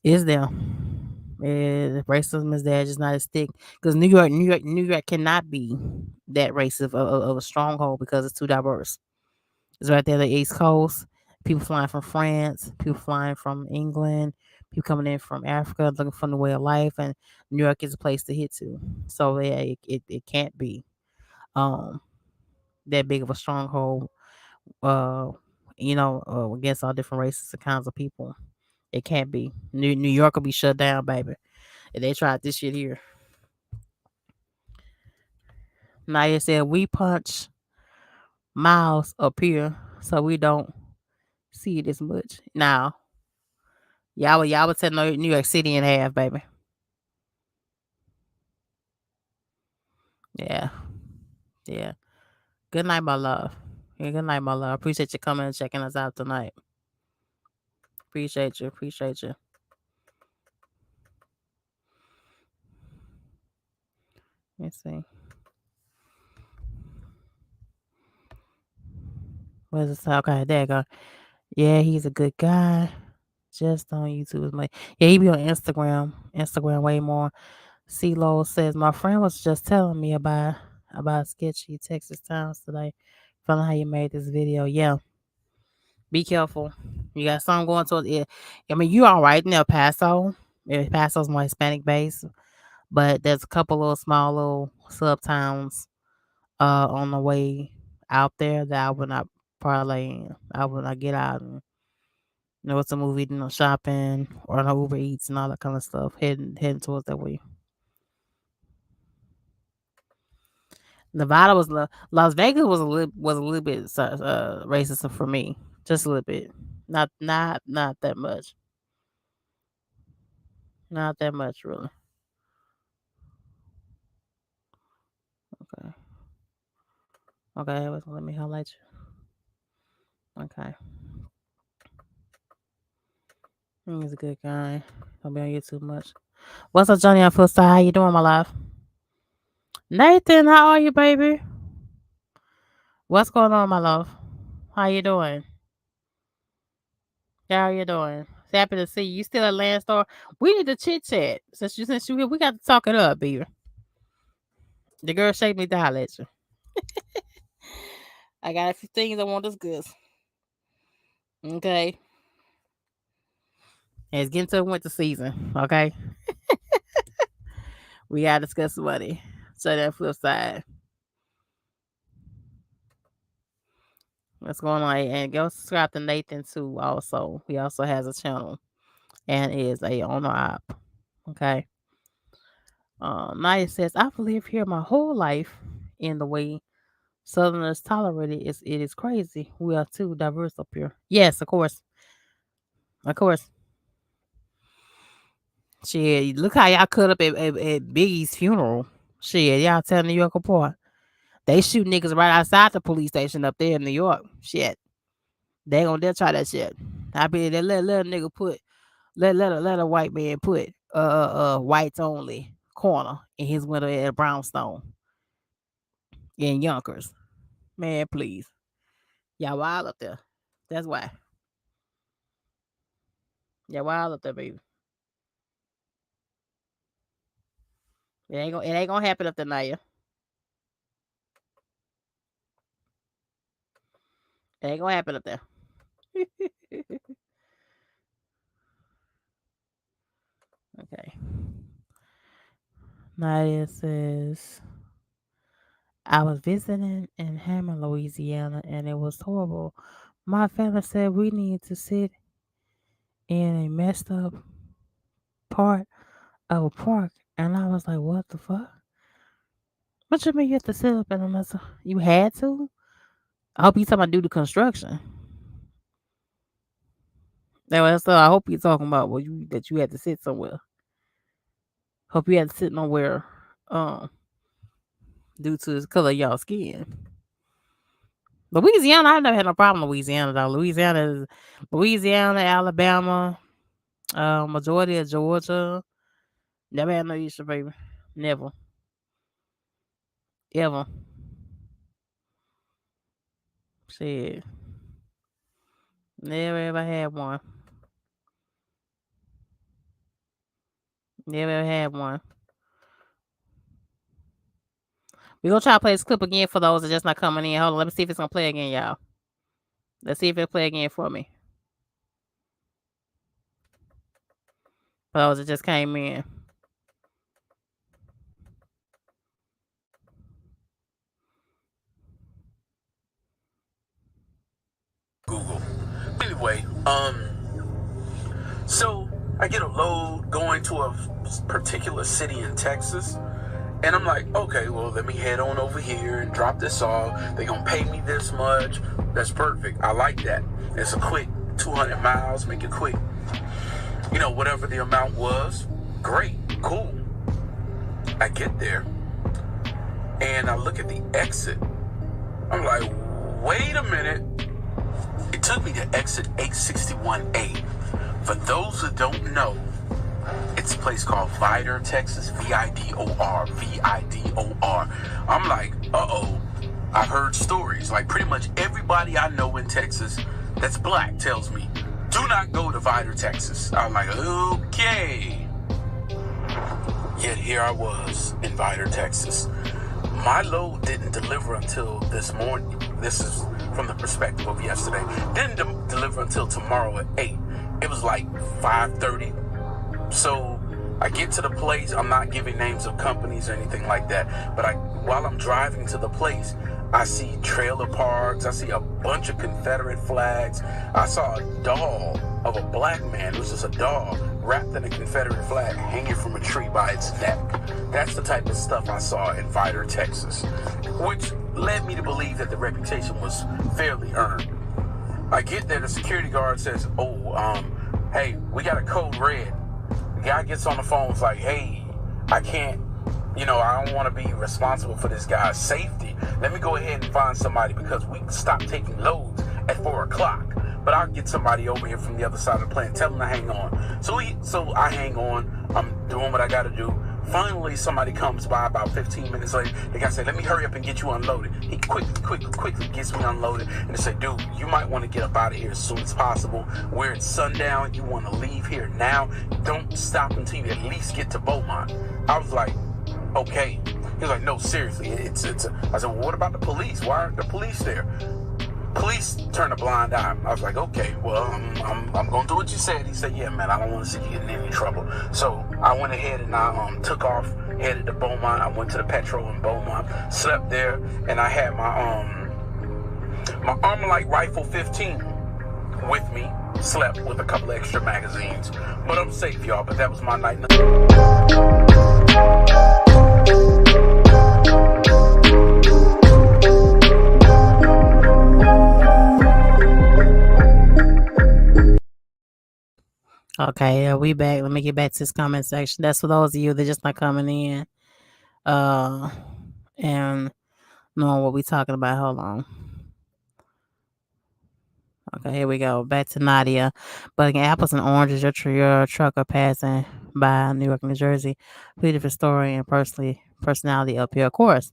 there. Racism is there, just not as thick. Because New York cannot be that racist of a stronghold because it's too diverse. It's right there, the East Coast. People flying from France, people flying from England, people coming in from Africa looking for the way of life, and New York is a place to hit to. So yeah, it can't be um that big of a stronghold. Uh, against all different races and kinds of people. It can't be. New York will be shut down, baby. If they tried this shit here. Naya said we punch miles up here, so we don't see it as much. Now, y'all would take New York City in half, baby. Yeah. Yeah. Good night, my love. Yeah, good night, my love. Appreciate you coming and checking us out tonight. Appreciate you. Appreciate you. Let's see. Where's this? Okay, there you go. Yeah, he's a good guy. Just on YouTube as much. Yeah, he be on Instagram. Instagram way more. CeeLo says my friend was just telling me about sketchy Texas towns today. From how you made this video. Yeah. Be careful. You got something going towards it. I mean, you all right in El Paso. El Paso's more Hispanic based, but there's a couple little small little sub towns on the way out there that I would not parlay in. I would not get out and what's a movie, shopping or no Uber Eats and all that kind of stuff. Heading towards that way. Nevada was Las Vegas was a little bit racist for me, just a little bit, not that much, not that much really. Okay, okay, let me highlight you. Okay, he's a good guy. Don't be on you too much. What's up, Johnny? On Full Star, how you doing, my love? Nathan, how are you, baby? What's going on, my love? How you doing? How are you doing? Happy to see you. Still at Landstar. We need to chit chat. Since you here, we got to talk it up, baby. The girl shaped me to holler at you. I got a few things I want to discuss. Okay. And it's getting to the winter season. Okay. We gotta discuss some money. So that flip side. What's going on? And go subscribe to Nathan too. Also, he also has a channel and is a owner op. Okay. Naya says, I've lived here my whole life in the way Southerners tolerate it. It is crazy. We are too diverse up here. Yes, of course. Of course. Shit, look how y'all cut up at Biggie's funeral. Shit, y'all tell New York apart. They shoot niggas right outside the police station up there in New York. Shit. They'll try that shit. I be they let a nigga put let a white man put whites only corner in his window at Brownstone in Yonkers. Man, please. Y'all wild up there. That's why. Y'all wild up there, baby. It ain't gonna happen up there, Naya. It ain't gonna happen up there. Okay. Nadia says, I was visiting in Hammond, Louisiana, and it was horrible. My family said we need to sit in a messed up part of a park, and I was like, what the fuck? What you mean you have to sit up in a mess? You had to? I hope you talking about do the construction. So I hope you're talking about that you had to sit somewhere. Hope you had to sit nowhere due to the color of y'all skin. Louisiana, I never had no problem with Louisiana though. Louisiana, Alabama, majority of Georgia. Never had no issue, baby. Never. Ever. Shit. Never ever had one. Never ever had one. We're gonna try to play this clip again for those that just not coming in. Hold on, let me see if it's gonna play again, y'all. Let's see if it'll play again for me. For those that just came in. Google. Anyway, so I get a load going to a particular city in Texas, and I'm like, okay, well, let me head on over here and drop this off. They're gonna pay me this much. That's perfect. I like that. It's a quick 200 miles, make it quick. You know, whatever the amount was, great, cool. I get there, and I look at the exit. I'm like, wait a minute. It took me to exit 861A. For those who don't know, it's a place called Vidor, Texas. Vidor. Vidor. I'm like, uh-oh. I've heard stories. Like pretty much everybody I know in Texas that's black tells me, do not go to Vidor, Texas. I'm like, okay. Yet here I was in Vidor, Texas. My load didn't deliver until this morning. This is from the perspective of yesterday. Didn't deliver until tomorrow at 8. It was like 5:30. So I get to the place. I'm not giving names of companies or anything like that. But while I'm driving to the place, I see trailer parks. I see a bunch of Confederate flags. I saw a doll of a black man. It was just a doll wrapped in a Confederate flag hanging from a tree by its neck. That's the type of stuff I saw in Vidor, Texas, which led me to believe that the reputation was fairly earned. I get there, the security guard says, hey, we got a code red. The guy gets on the phone, it's like, hey, I can't, I don't want to be responsible for this guy's safety. Let me go ahead and find somebody because we stopped taking loads at 4 o'clock. But I'll get somebody over here from the other side of the plant. Tell them to hang on. So I hang on. I'm doing what I got to do. Finally, somebody comes by about 15 minutes later. The guy said, let me hurry up and get you unloaded. He quickly gets me unloaded. And they said, dude, you might want to get up out of here as soon as possible. We're at sundown. You want to leave here now. Don't stop until you at least get to Beaumont. I was like, okay. He was like, no, seriously. I said, well, what about the police? Why aren't the police there? Police turned a blind eye. I was like, okay, well, I'm gonna do what you said. He said, yeah, man, I don't want to see you get in any trouble. So I went ahead and I took off, headed to Beaumont. I went to the Petro in Beaumont, slept there, and I had my Armalite Rifle 15 with me. Slept with a couple extra magazines, but I'm safe, y'all. But that was my night. Okay, yeah, we back. Let me get back to this comment section. That's for those of you that just not coming in. And knowing what we talking about. Hold on. Okay, here we go. Back to Nadia. But apples and oranges, your truck are passing by New York, New Jersey. Pretty different story and personality up here. Of course.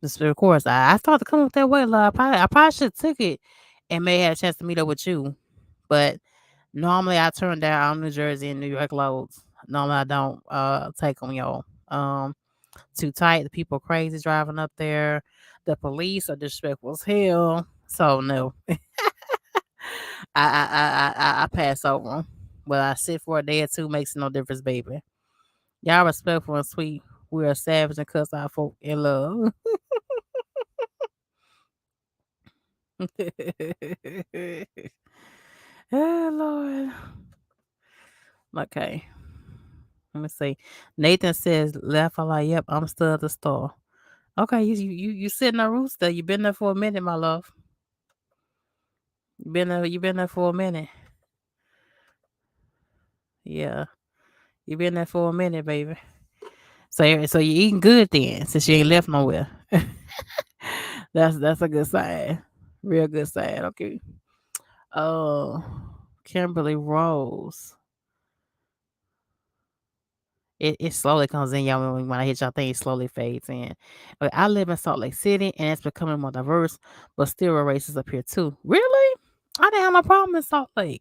Of course. I thought to come up that way, love. I probably should have took it and may have a chance to meet up with you. But normally I turn down New Jersey and New York loads. Normally I don't take them, y'all. Too tight. The people crazy driving up there. The police are disrespectful as hell. So no. I pass over them. But I sit for a day or two, makes no difference, baby. Y'all respectful and sweet. We're savage and cuss our folk in love. Oh Lord. Okay. Let me see. Nathan says left. I'm like, yep, I'm still at the store. Okay, you sitting on rooster. You been there for a minute, my love. You been there for a minute. Yeah. You been there for a minute, baby. So you eating good then, since you ain't left nowhere. That's a good sign. Real good sign. Okay. Oh, Kimberly Rose. It slowly comes in, y'all. When I hit y'all thing, it slowly fades in. But I live in Salt Lake City, and it's becoming more diverse, but still races up here too. Really? I didn't have no problem in Salt Lake.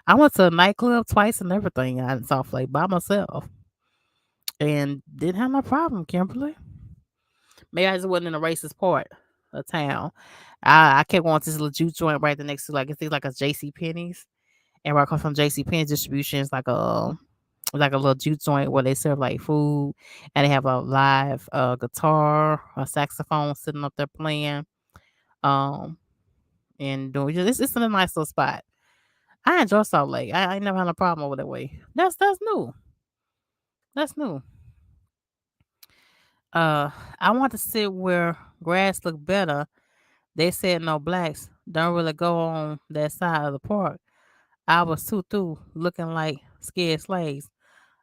I went to a nightclub twice and everything out in Salt Lake by myself, and didn't have no problem, Kimberly. Maybe I just wasn't in the racist part of town. I kept going to this little juice joint right the next to like a JC Penney's. And where I come from, JC Penney's distribution is like a little juke joint where they serve like food and they have a live guitar, a saxophone sitting up there playing. Um and doing it's a nice little spot. I enjoy Salt Lake. I ain't never had a problem over that way. That's new. That's new. Uh I want to sit where grass look better. They said no blacks don't really go on that side of the park. I was too through looking like scared slaves.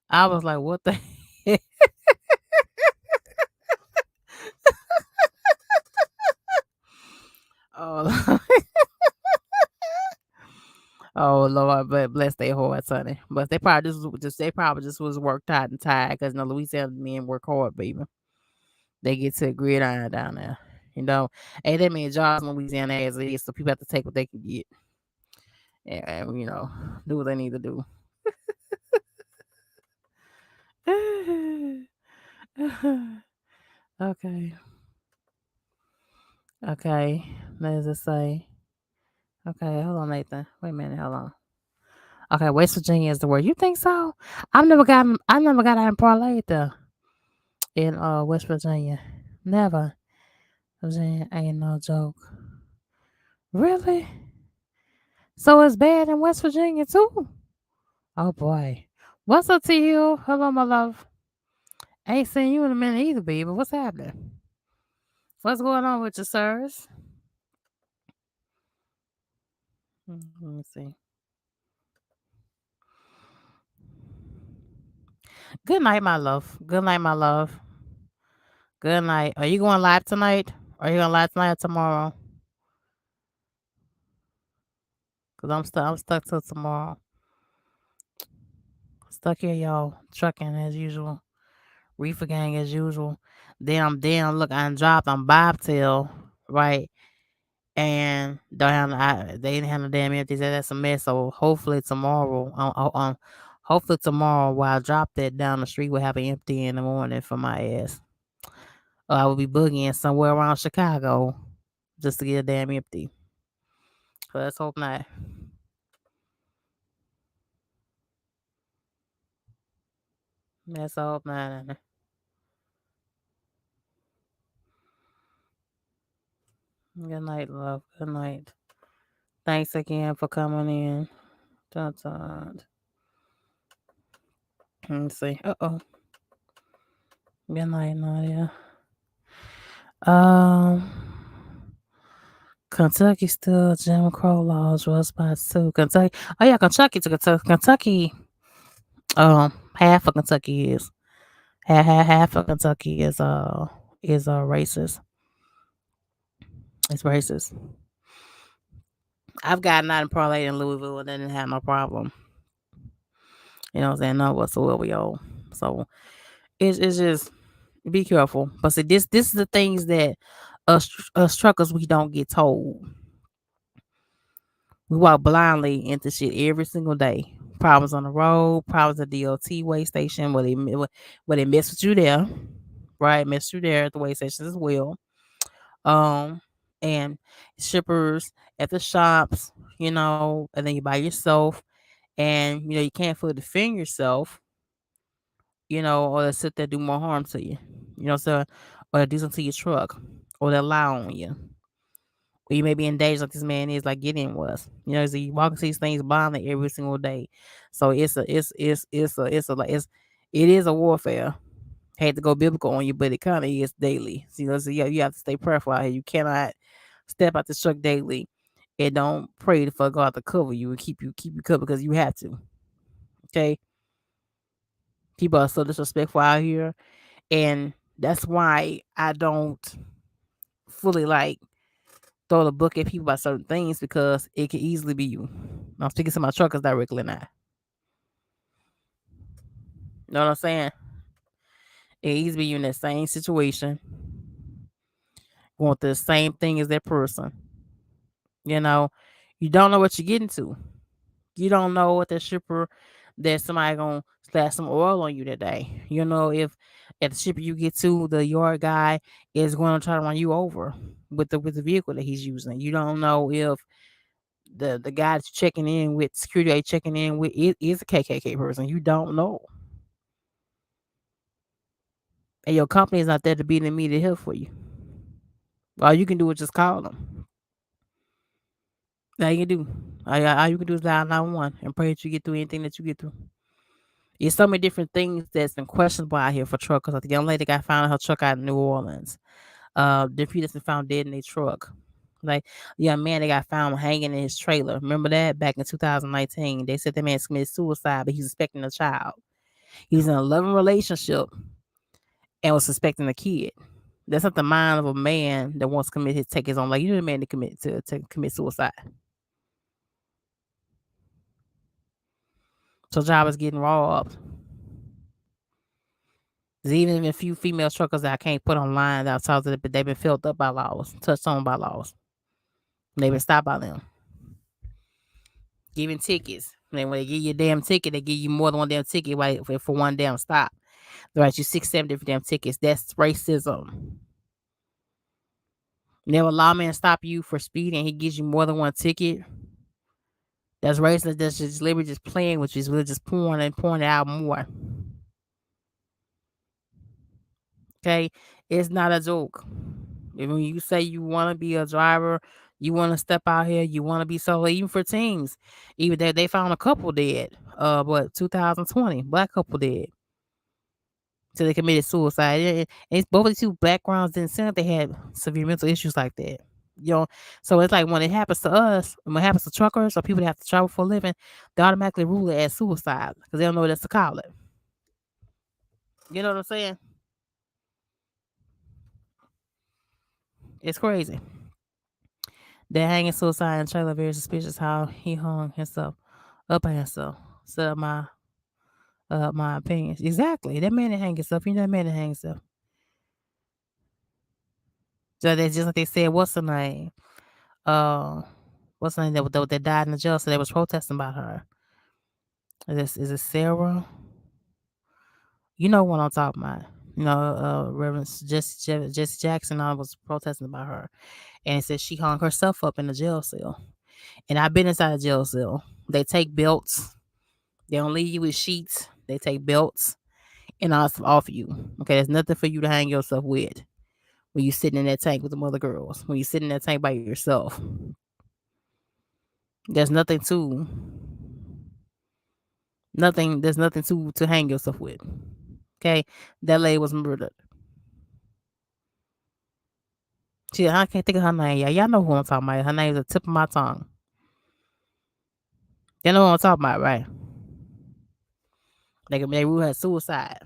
I was like, what the heck? Oh, oh Lord, but bless their hearts, honey. But they probably just was worked out and tired because Louisiana men work hard, baby. They get to the gridiron down there. You know, ain't that many jobs in Louisiana as it is, so people have to take what they can get and do what they need to do. Okay, okay. What does it say? Okay, hold on, Nathan. Wait a minute, hold on. Okay, West Virginia is the word. You think so? I never got out and parlayed there in West Virginia. Never. Virginia ain't no joke. Really? So it's bad in West Virginia too? Oh boy. What's up to you? Hello, my love. Ain't seen you in a minute either, baby. What's happening? What's going on with you, sirs? Let me see. Good night, my love. Good night, my love. Good night. Are you going live tonight? Are you going live tonight or tomorrow? Cause I'm stuck till tomorrow. stuck here, y'all. Trucking as usual. Reefer gang as usual. Damn, look, I done dropped on bobtail, right? And don't have they didn't have no damn empties. That's a mess. So hopefully tomorrow while I drop that down the street, we'll have an empty in the morning for my ass. Or I will be boogieing somewhere around Chicago just to get a damn empty. So let's hope not. Let's hope not. Good night, love. Good night. Thanks again for coming in. Dun, dun. Let me see. Uh-oh. Good night, Nadia. Um, Kentucky still Jim Crow laws, rough spots too. Kentucky. Oh yeah, Kentucky to Kentucky. Kentucky. Half of Kentucky is half of Kentucky is racist. It's racist. I've gotten out and parlayed in Louisville and didn't have no problem. You know what I'm saying? No whatsoever, yo. So it's just be careful. But see, this is the things that us truckers we don't get told. We walk blindly into shit every single day. Problems on the road, problems at the DOT way station, where they mess with you there, right? Mess with you there at the way stations as well. Um, and shippers at the shops, and then you by yourself, and you can't fully defend yourself, or they sit there do more harm to you, so or do something to your truck, or they lie on you. Or you may be in danger like this man is, like Gideon was. So you walk into these things blindly every single day. So it is a warfare. Hate to go biblical on you, but it kind of is daily. So you have to stay prayerful out here. You cannot step out the truck daily and don't pray for God to cover you and keep you covered because you have to. Okay, people are so disrespectful out here, and that's why I don't fully like throw the book at people about certain things because it can easily be you. I'm speaking to my truckers directly now. You know what I'm saying? It can easily be you in that same situation, want the same thing as that person. You know, you don't know what you're getting to. You don't know what that shipper that somebody gonna splash some oil on you today. You know, if at the shipper you get to, the yard guy is going to try to run you over with the vehicle that he's using. You don't know if the guy that's checking in with security checking in with is a KKK person. You don't know, and your company is not there to be the immediate help for you. All you can do is just call them. All you can do, all you can do is dial 911 and pray that you get through anything that you get through. It's so many different things that's been questionable out here for truckers. Like the young lady got found in her truck out in New Orleans. The few that's been found dead in their truck. Like the young man that got found hanging in his trailer. Remember that back in 2019? They said the man committed suicide, but he's expecting a child. He was in a loving relationship and was suspecting a kid. That's not the mind of a man that wants to take his own life. You know the man that to commit suicide. So job is getting robbed. There's even a few female truckers that I can't put online outside of it, but they've been filled up by laws, touched on by laws. They've been stopped by them. Giving tickets. When they give you a damn ticket, they give you more than one damn ticket for one damn stop. They write you 6, 7 different damn tickets. That's racism. Never allow man to stop you for speeding. He gives you more than one ticket. That's racist. That's just literally just playing with you. It's really just pouring it out more. Okay, it's not a joke. When you say you want to be a driver, you want to step out here, you want to be solo, even for teens. Even they found a couple dead. 2020, black couple dead. So they committed suicide. And it's both of the two backgrounds didn't seem like they had severe mental issues like that. So it's like when it happens to us, when it happens to truckers or people that have to travel for a living, they automatically rule it as suicide because they don't know what else to call it. You know what I'm saying? It's crazy. That hanging suicide in trailer very suspicious how he hung himself up at himself. Set up my my opinions. Exactly. That man that hang himself. You know that man that hang himself. So that's just like they said. What's her name? Uh, what's her name that died in the jail? So they was protesting about her. Is it Sarah? You know what I'm talking about. You know, Reverend Jesse Jackson. I was protesting about her, and it said she hung herself up in the jail cell. And I've been inside a jail cell. They take belts. They don't leave you with sheets. They take belts and all stuff off you. Okay, there's nothing for you to hang yourself with when you sitting in that tank with the other girls. When you sit in that tank by yourself, there's nothing to nothing. There's nothing to hang yourself with. Okay, that lady was murdered. I can't think of her name. Y'all know who I'm talking about. Her name is the tip of my tongue. You know who I'm talking about, right? They ruled her suicide.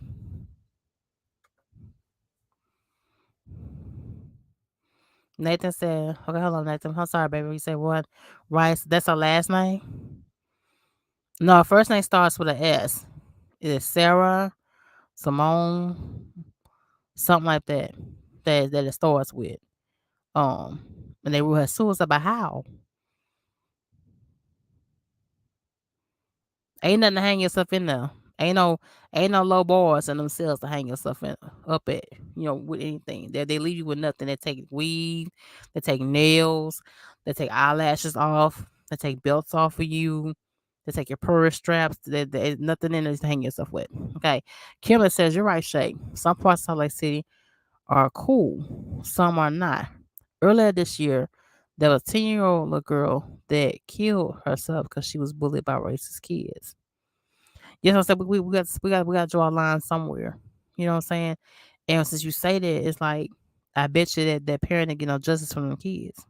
Nathan said, okay, hold on, Nathan. I'm sorry, baby. You said what? Rice, that's her last name? No, her first name starts with an S. It is Sarah, Simone, something like that. That it starts with. Um, and they ruled her suicide by how? Ain't nothing to hang yourself in there. Ain't no ain't no low bars in themselves to hang yourself in up at, with anything. They leave you with nothing. They take weave, they take nails, they take eyelashes off, they take belts off of you, they take your purse straps. There's nothing in there to hang yourself with. Okay. Kimberly says, you're right, Shay. Some parts of Salt Lake City are cool, some are not. Earlier this year, there was a 10-year-old little girl that killed herself because she was bullied by racist kids. Yes, I said we got to draw a line somewhere. You know what I'm saying? And since you say that, it's like I bet you that parent ain't get no justice from them kids.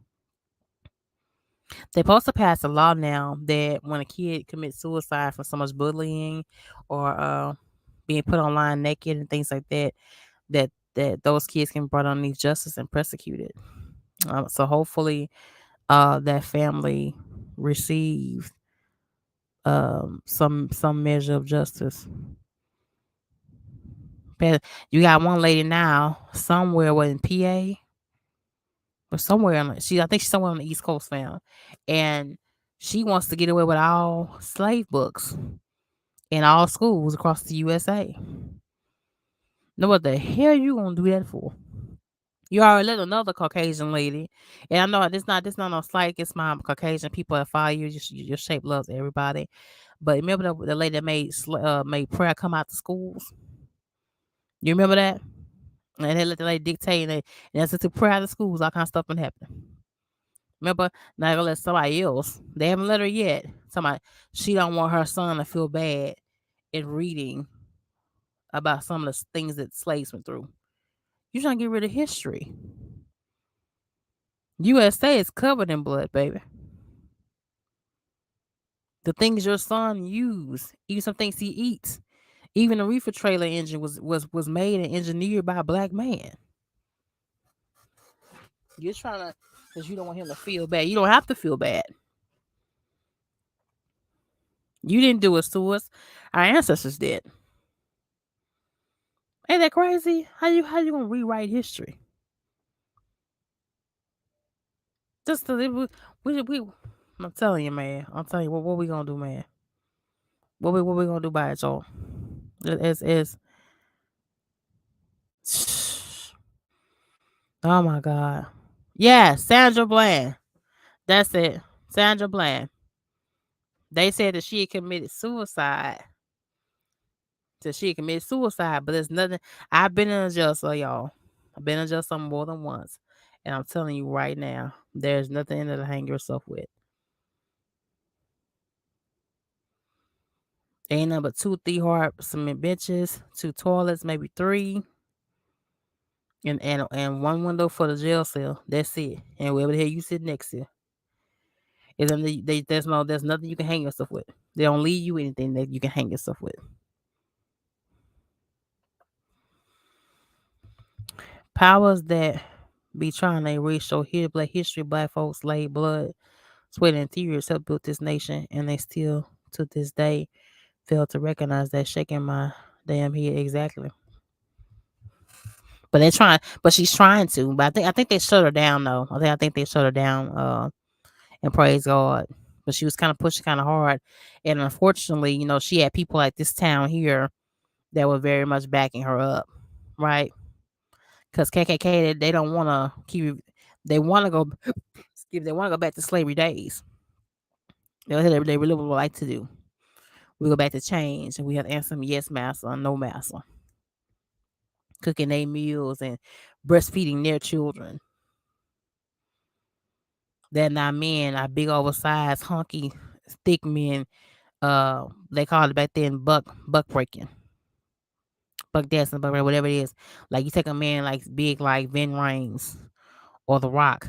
They're supposed to pass a law now that when a kid commits suicide from so much bullying or being put online naked and things like that, that those kids can be brought underneath justice and persecuted. So hopefully, that family receives some measure of justice. You got one lady now somewhere in PA or somewhere I think she's somewhere on the East Coast now, and she wants to get away with all slave books in all schools across the USA. Know what the hell you gonna do that for? You already let another Caucasian lady, and I know this not no slight against my Caucasian people that follow you. Your shape loves everybody, but remember the lady that made prayer come out to schools. You remember that? And they let the lady dictate, and that's to prayer out of schools, all kind of stuff been happening. Remember, now they're gonna let somebody else. They haven't let her yet. Somebody she don't want her son to feel bad in reading about some of the things that slaves went through. You're trying to get rid of history. USA is covered in blood, baby. The things your son used, even some things he eats, even the reefer trailer engine was made and engineered by a black man. You're trying to, because you don't want him to feel bad. You don't have to feel bad. You didn't do it to us. Our ancestors did. Ain't that crazy? How you gonna rewrite history? Just to, we I'm telling you, man. I'm telling you what we gonna do, man. What we gonna do by it, y'all? It's oh my god. Yeah, Sandra Bland. That's it. Sandra Bland. They said that she had committed suicide. That she had committed suicide, but there's nothing. I've been in a jail cell, y'all. I've been in jail cell more than once. And I'm telling you right now, there's nothing in there to hang yourself with. Ain't nothing but 2, 3 hard cement benches, 2 toilets, maybe 3, and 1 window for the jail cell. That's it. And wherever the hell you sit next to, there's nothing you can hang yourself with. They don't leave you anything that you can hang yourself with. Powers that be trying to erase your black history, black folks laid blood, sweat, and tears helped build this nation, and they still to this day Failed to recognize that, shaking my damn head. Exactly. But they're trying. But she's trying to. But I think they shut her down though. I think they shut her down. And praise God. But she was kind of pushing kind of hard, and unfortunately, she had people like this town here that were very much backing her up, right? Because KKK, they don't want to keep. They want to go. Excuse. They want to go back to slavery days. They really would like to do. We go back to change, and we have to answer them yes, master, or no, master. Cooking their meals and breastfeeding their children. They're not men, are big oversized, hunky, thick men. They called it back then buck breaking, buck dancing, buck whatever it is. Like you take a man like big like Vin Rames or The Rock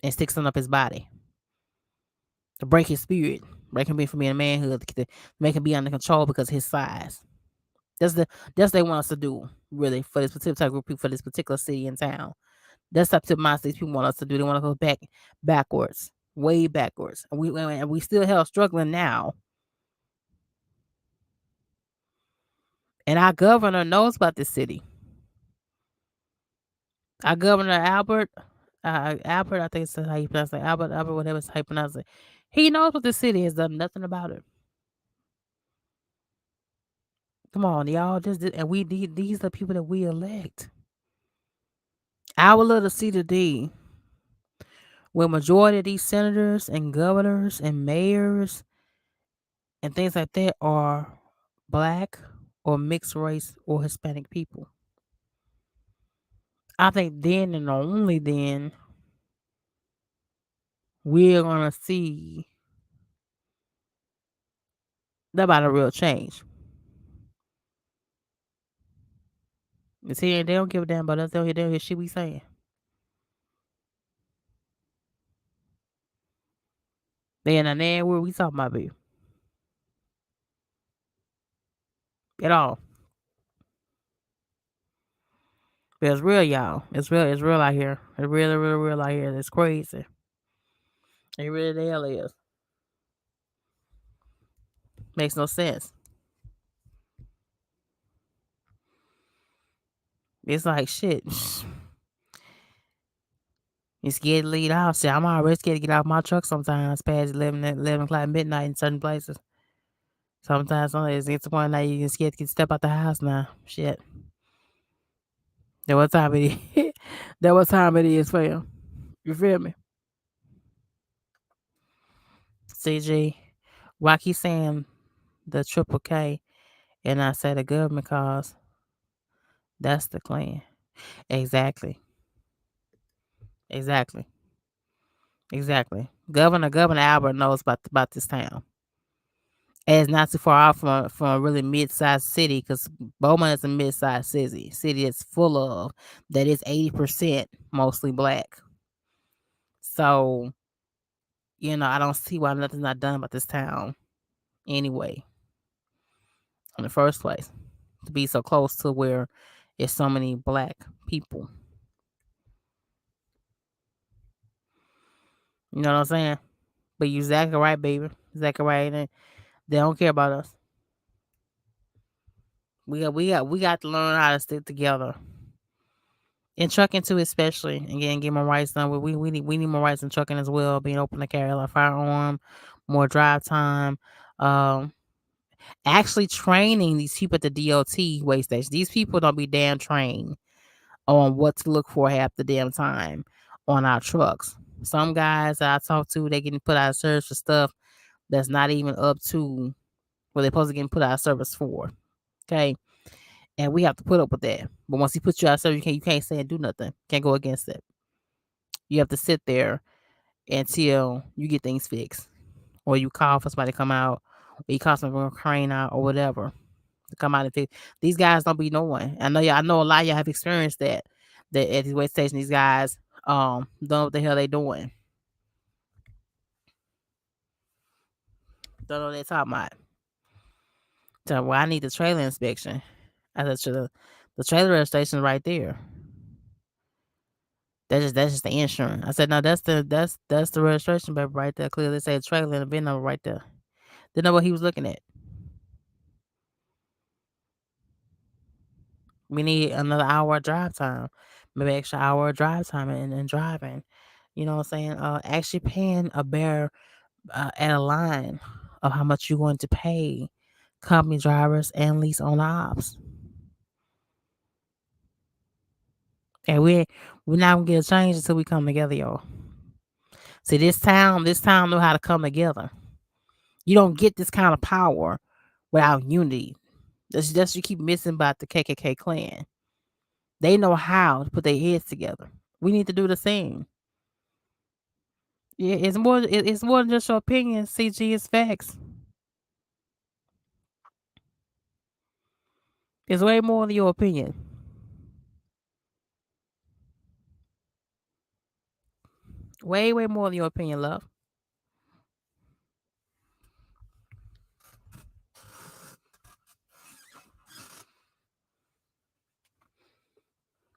and stick something up his body to break his spirit, break him from being a manhood, to make him be under control because of his size. That's what they want us to do, really, for this particular type of group, for this particular city and town. That's the type of mindset these people want us to do. They want to go backwards, way backwards, and we still hell struggling now. And our governor knows about this city. Our governor Albert, I think it's how you pronounce it, Albert, whatever it's how you pronounce it. He knows what the city has done nothing about it. Come on, y'all, and these are the people that we elect. Our little C to D, where majority of these senators and governors and mayors and things like that are black or mixed race or Hispanic people. I think then and only then we're gonna see about a real change. You see, they don't give a damn about us. They don't hear shit we saying. They in the where we talking about, baby. At all. But it's real, y'all. It's real out here. It's really, really real out here. It's crazy. It really the hell is. Makes no sense. It's like shit. You scared to leave the house. Shit, I'm already scared to get out my truck sometimes past 11 o'clock midnight in certain places. Sometimes it's to the point now you scared to step out the house now. Shit. That what time it is. That what time it is, fam. You feel me? CG. Why keep saying the triple K and I say the government cause that's the Klan. Exactly. Exactly. Exactly. Governor Albert knows about this town. And it's not too far off from a really mid-sized city because Bowman is a mid-sized city. City that's full of that is 80% mostly black. So, I don't see why nothing's not done about this town anyway. In the first place. To be so close to where there's so many black people. You know what I'm saying? But you exactly right, baby. Exactly right. And they don't care about us. We got to learn how to stick together. In trucking too, especially, and get more rights done. We need more rights in trucking as well. Being open to carry a firearm, more drive time. Um, Actually training these people at the DOT way station. These people don't be damn trained on what to look for half the damn time on our trucks. Some guys that I talk to, they getting put out of service for stuff that's not even up to what they're supposed to get put out of service for. Okay. And we have to put up with that. But once he puts you out of service, you can't say and do nothing. Can't go against it. You have to sit there until you get things fixed. Or you call for somebody to come out, or you call somebody to crane out or whatever to come out and fix. These guys don't be knowing. I know a lot of y'all have experienced that. That at these way station, these guys don't know what the hell they doing. Don't know what they're talking about. So, well, I need the trailer inspection. I said, the trailer registration right there. That's just the insurance. I said, no, that's the registration paper right there. Clearly say trailer and the VIN number right there. Didn't know what he was looking at. We need another hour of drive time, maybe extra hour of drive time and driving. You know what I'm saying? Actually paying a bear at a line of how much you're going to pay company drivers and lease owner ops. And we're not gonna get a change until we come together, y'all. See, this town know how to come together. You don't get this kind of power without unity. That's you keep missing about the KKK clan. They know how to put their heads together. We need to do the same. Yeah, it's more than just your opinion. CG is facts. It's way more than your opinion. Way more than your opinion, love.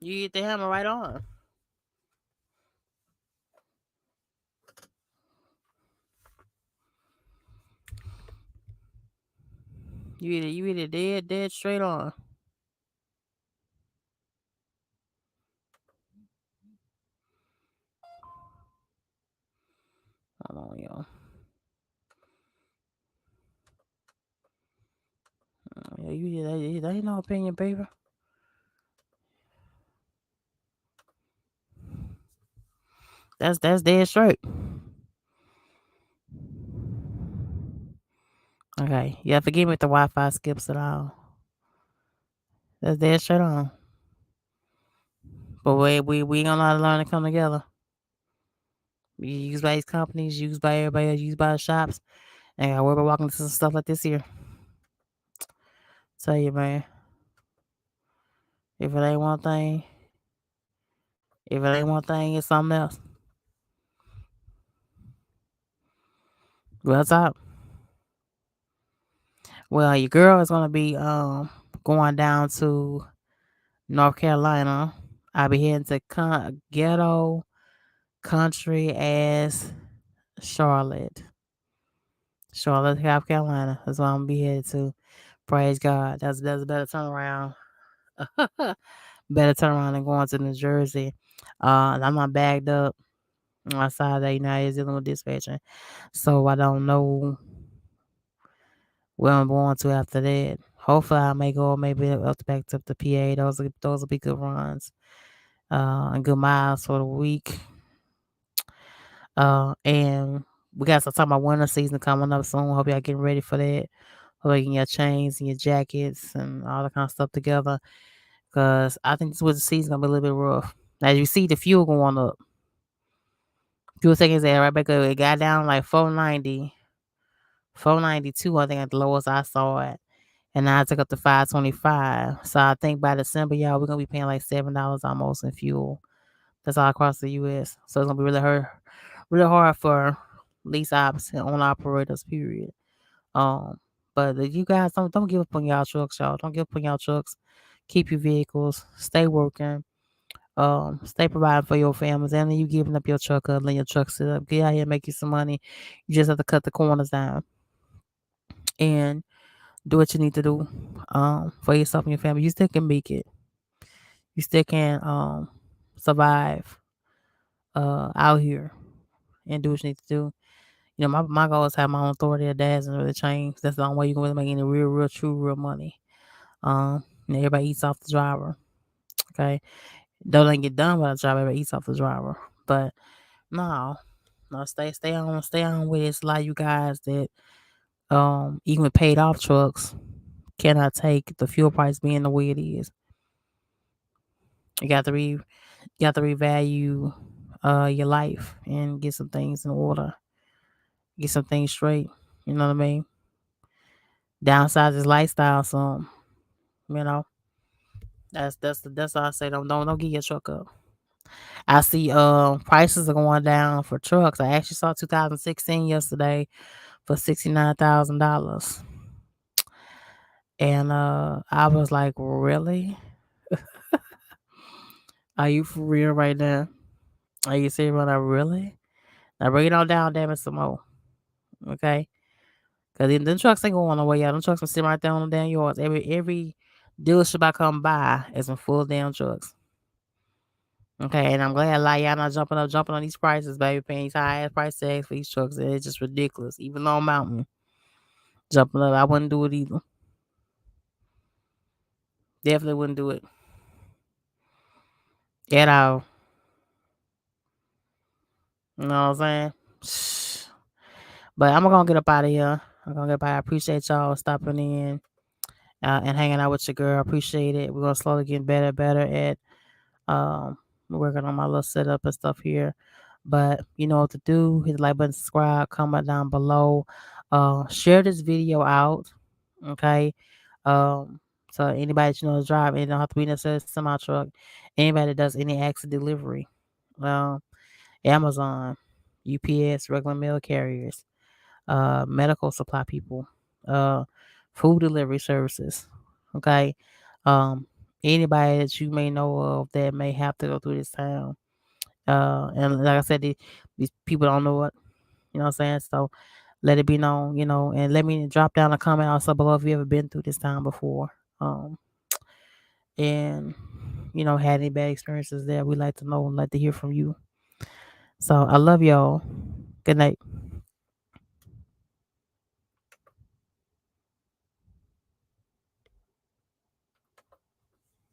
You hit the hammer right on. You hit it dead straight on. Hold on, y'all. Yeah, that ain't no opinion, baby. That's dead straight. Okay. Yeah, forgive me if the Wi-Fi skips at all. That's dead straight on. But we gonna know how to learn to come together. Used by these companies, used by everybody else, used by the shops. And I worry about walking into some stuff like this here. Tell you, man. If it ain't one thing, if it ain't one thing, it's something else. What's up? Well, your girl is gonna be going down to North Carolina. I'll be heading to ghetto country as Charlotte. Charlotte, South Carolina. That's what I'm gonna be headed to. Praise God. That's a better turnaround. Better turnaround than going to New Jersey. I'm not bagged up outside the United dealing with dispatching. So I don't know where I'm going to after that. Hopefully I may go maybe up back to the PA. Those will be good runs. And good miles for the week. And we got some talking about winter season coming up soon. Hope y'all getting ready for that. Hope you getting your chains and your jackets and all that kind of stuff together. Cause I think this was the season gonna be a little bit rough. As you see the fuel going up. Fuel taking that right back up. It got down like 490. 492, I think at the lowest I saw it. And now I took up to 525. So I think by December, y'all, we're gonna be paying like $7 almost in fuel. That's all across the US. So it's gonna be really hard for lease ops and owner operators, period. Um, but you guys don't give up on y'all trucks, y'all. Don't give up on y'all trucks. Keep your vehicles, stay working, stay providing for your families, and then you giving up your truck up, letting your truck sit up. Get out here and make you some money. You just have to cut the corners down and do what you need to do for yourself and your family. You still can make it. You still can survive out here and do what you need to do. You know, my goal is to have my own authority. That hasn't really changed. That's the only way you're gonna really make any real, true, real money. And everybody eats off the driver. Okay, don't get done by the driver. Everybody eats off the driver. But no, stay on with it. It's a lot of you guys that even with paid off trucks cannot take the fuel price being the way it is. You got to revalue your life and get some things in order. Get some things straight. You know what I mean? Downsize this lifestyle some. You know. That's all I say. Don't get your truck up. I see prices are going down for trucks. I actually saw 2016 yesterday for $69,000. And I was like, really? Are you for real right now? Are you serious right now? Really? Now bring it on down, damn it, some more. Okay? Because them trucks ain't going away, y'all. Them trucks are sitting right there on the damn yards. Every Dealership I come by is some full damn trucks. Okay, and I'm glad like y'all not jumping on these prices, baby, paying these high ass price tags for these trucks. And it's just ridiculous. Even though mountain jumping up, I wouldn't do it either. Definitely wouldn't do it at all. You know what I'm saying? But I'm gonna get up out of here. I'm gonna get up out. I appreciate y'all stopping in and hanging out with your girl. Appreciate it. We're gonna slowly get better, better at um working on my little setup and stuff here. But you know what to do. Hit the like button, subscribe, comment down below. Share this video out. Okay. Um, so anybody that you know is driving, it don't have to be necessarily a semi truck. Anybody that does any accident delivery. Um, Amazon, UPS, regular mail carriers, medical supply people, uh, food delivery services. Okay. Um, Anybody that you may know of that may have to go through this time. And like I said, these people don't know what, you know what I'm saying? So let it be known, and let me drop down a comment also below if you ever been through this time before. And had any bad experiences there. We like to know and like to hear from you. So I love y'all. Good night.